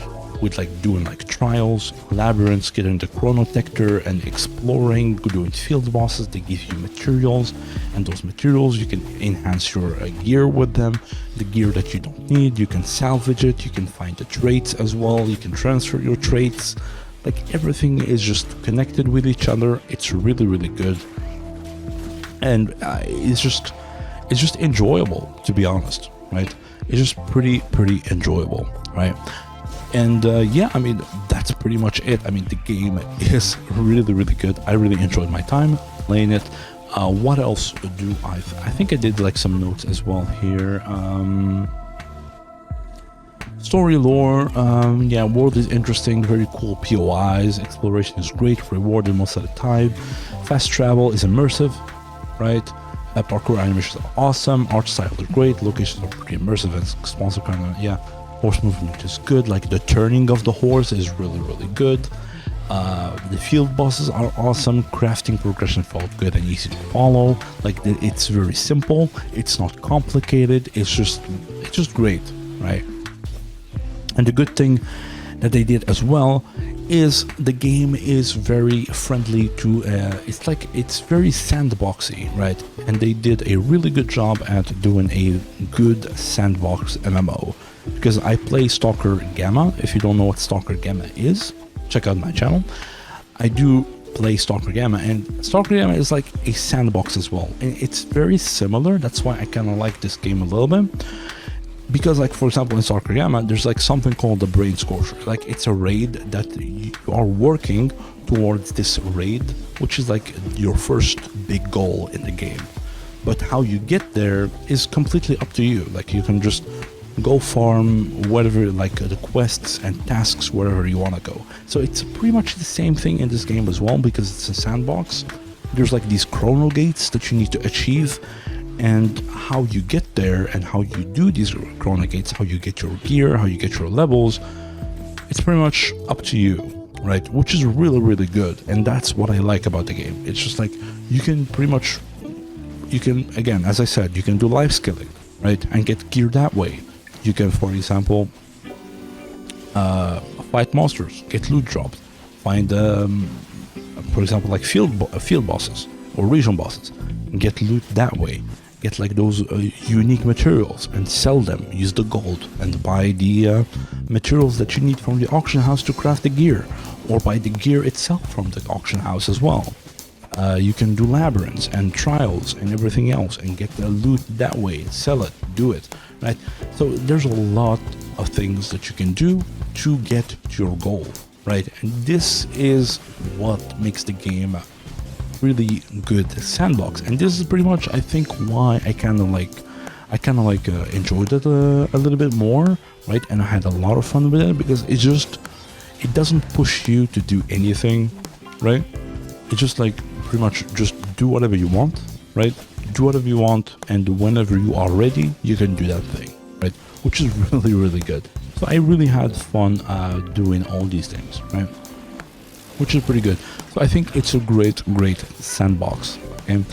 with like doing like trials, labyrinths, getting the chrono detector and exploring, doing field bosses. They give you materials, and those materials you can enhance your gear with them. The gear that you don't need, you can salvage it. You can find the traits as well. You can transfer your traits. Like, everything is just connected with each other. It's really, really good, and it's just enjoyable, to be honest, right? It's just pretty enjoyable, right? And yeah, I mean, that's pretty much it. I mean, the game is really, really good. I really enjoyed my time playing it. What else do I think I did like some notes as well here. Story lore, yeah, world is interesting, very cool POIs, exploration is great, rewarded most of the time, fast travel is immersive, right? Parkour animations are awesome, art style is great, locations are pretty immersive and responsive, kind of, yeah. Horse movement is good, like the turning of the horse is really, really good. The field bosses are awesome, crafting progression felt good and easy to follow. Like, it's very simple, it's not complicated, it's just great, right? And the good thing that they did as well is the game is very friendly to it's very sandboxy, right? And they did a really good job at doing a good sandbox MMO. Because I play Stalker Gamma. If you don't know what Stalker Gamma is, check out my channel. I do play Stalker Gamma, and Stalker Gamma is like a sandbox as well, and it's very similar. That's why I kind of like this game a little bit, because like, for example, in Stalker Gamma there's like something called the Brain Scorcher. Like, it's a raid that you are working towards, this raid, which is like your first big goal in the game. But how you get there is completely up to you. Like, you can just go farm whatever, like the quests and tasks wherever you want to go. So it's pretty much the same thing in this game as well, because it's a sandbox. There's like these chrono gates that you need to achieve, and how you get there and how you do these chrono gates, how you get your gear, how you get your levels, it's pretty much up to you, right? Which is really, really good, and that's what I like about the game. It's just like, you can pretty much, you can, again, as I said, you can do life skilling, right, and get gear that way. You can, for example, fight monsters, get loot drops, find, for example, like field bosses or region bosses, and get loot that way. Get like those unique materials and sell them. Use the gold and buy the materials that you need from the auction house to craft the gear, or buy the gear itself from the auction house as well. You can do labyrinths and trials and everything else and get the loot that way, sell it, do it, right? So there's a lot of things that you can do to get to your goal, right? And this is what makes the game really good sandbox. And this is pretty much, I think, why I kind of like enjoyed it a little bit more, right? And I had a lot of fun with it, because it doesn't push you to do anything, right? It's just like, pretty much just do whatever you want, right? Do whatever you want, and whenever you are ready, you can do that thing, right? Which is really, really good. So I really had fun doing all these things, right? Which is pretty good. So I think it's a great sandbox. And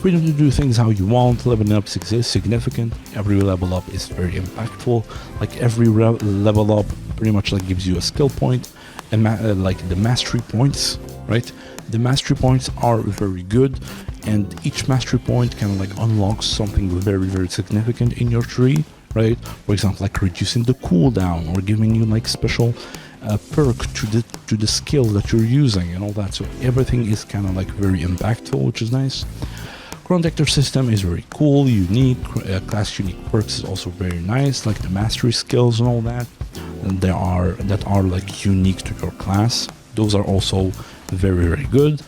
freedom to do things how you want. Leveling up is significant. Every level up is very impactful. Like, every level up pretty much like gives you a skill point, and like the mastery points, right? The mastery points are very good, and each mastery point kind of like unlocks something very, very significant in your tree, right? For example, like reducing the cooldown, or giving you like special perk to the skill that you're using and all that. So everything is kind of like very impactful, which is nice. Chrono Detector system is very cool, unique. Class unique perks is also very nice, like the mastery skills and all that. And that are like unique to your class. Those are also very, very good.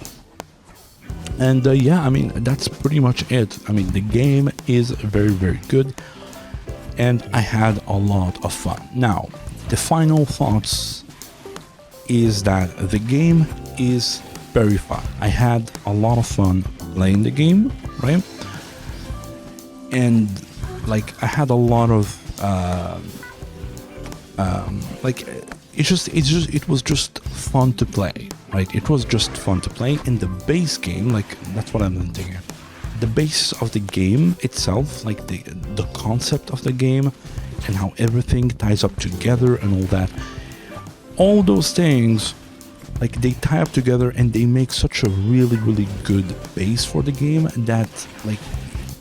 And yeah, I mean, that's pretty much it. I mean, the game is very, very good. And I had a lot of fun. Now, the final thoughts is that the game is very fun. I had a lot of fun playing the game, right? And like I had a lot of like it was just fun to play, right? It was just fun to play. In the base game, like that's what I'm thinking. The base of the game itself, like the concept of the game and how everything ties up together and all that, all those things, like they tie up together and they make such a really, really good base for the game that like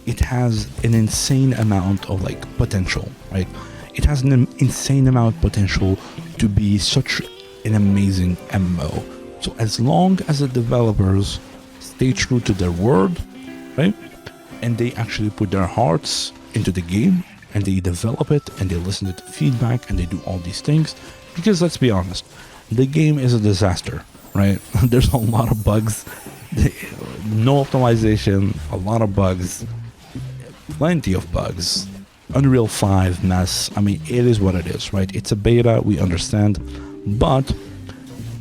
it has an insane amount of like potential, right? It has an insane amount of potential to be such an amazing MMO. So as long as the developers stay true to their word, right? And they actually put their hearts into the game and they develop it and they listen to the feedback and they do all these things. Because let's be honest, the game is a disaster, right? There's a lot of bugs, no optimization, a lot of bugs, plenty of bugs. Unreal 5 mess. I mean, it is what it is, right? It's a beta, we understand. But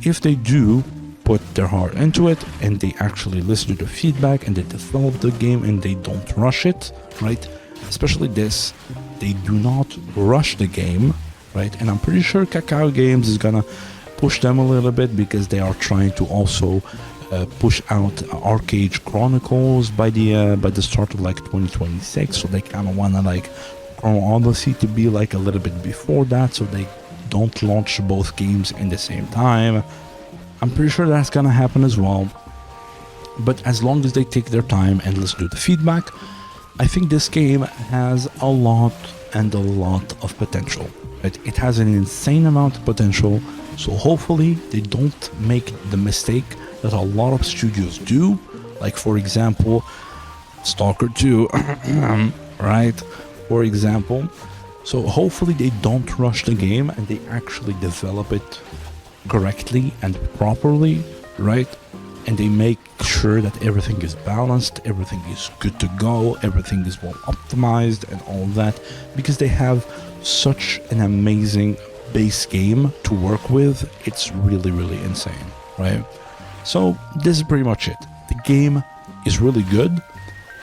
if they do put their heart into it and they actually listen to the feedback and they develop the game and they don't rush it, right? Especially this, they do not rush the game, right? And I'm pretty sure Kakao Games is gonna push them a little bit because they are trying to also push out Arcade Chronicles by the start of like 2026. So they kind of wanna like Chrono Odyssey to be like a little bit before that, so they don't launch both games in the same time. I'm pretty sure that's gonna happen as well. But as long as they take their time and listen to the feedback, I think this game has a lot of potential. It has an insane amount of potential. So hopefully they don't make the mistake that a lot of studios do. Like for example, Stalker 2, right? For example. So hopefully they don't rush the game and they actually develop it correctly and properly, right? And they make sure that everything is balanced, everything is good to go, everything is well optimized and all that, because they have such an amazing base game to work with. It's really, really insane, right? So this is pretty much it. The game is really good.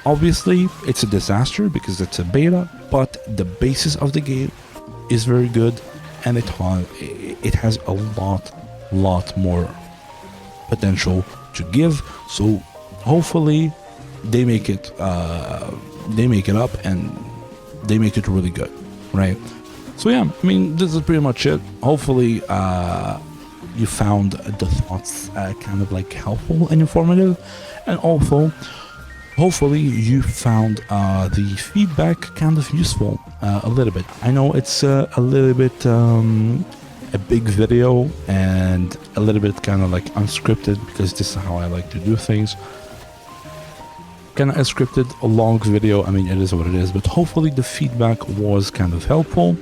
Obviously, it's a disaster because it's a beta, but the basis of the game is very good, and it has a lot more potential to give. So hopefully they make it up and they make it really good, right? So yeah, I mean, this is pretty much it. Hopefully you found the thoughts kind of like helpful and informative, and also hopefully you found the feedback kind of useful a little bit. I know it's a little bit a big video and a little bit kind of like unscripted, because this is how I like to do things. Kind of unscripted, a long video. I mean, it is what it is, but hopefully the feedback was kind of helpful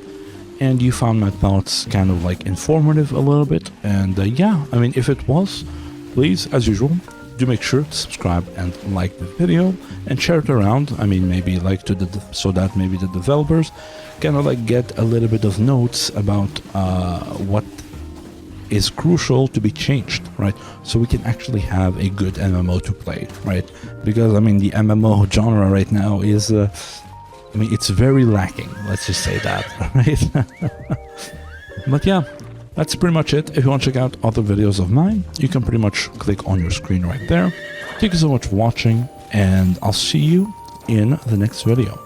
and you found my thoughts kind of like informative a little bit. And yeah, I mean, if it was, please, as usual, do make sure to subscribe and like the video and share it around. I mean, maybe like so that maybe the developers kind of like get a little bit of notes about what is crucial to be changed, right? So we can actually have a good MMO to play, right? Because I mean, the MMO genre right now is, I mean, it's very lacking. Let's just say that, right? But yeah, that's pretty much it. If you want to check out other videos of mine, you can pretty much click on your screen right there. Thank you so much for watching, and I'll see you in the next video.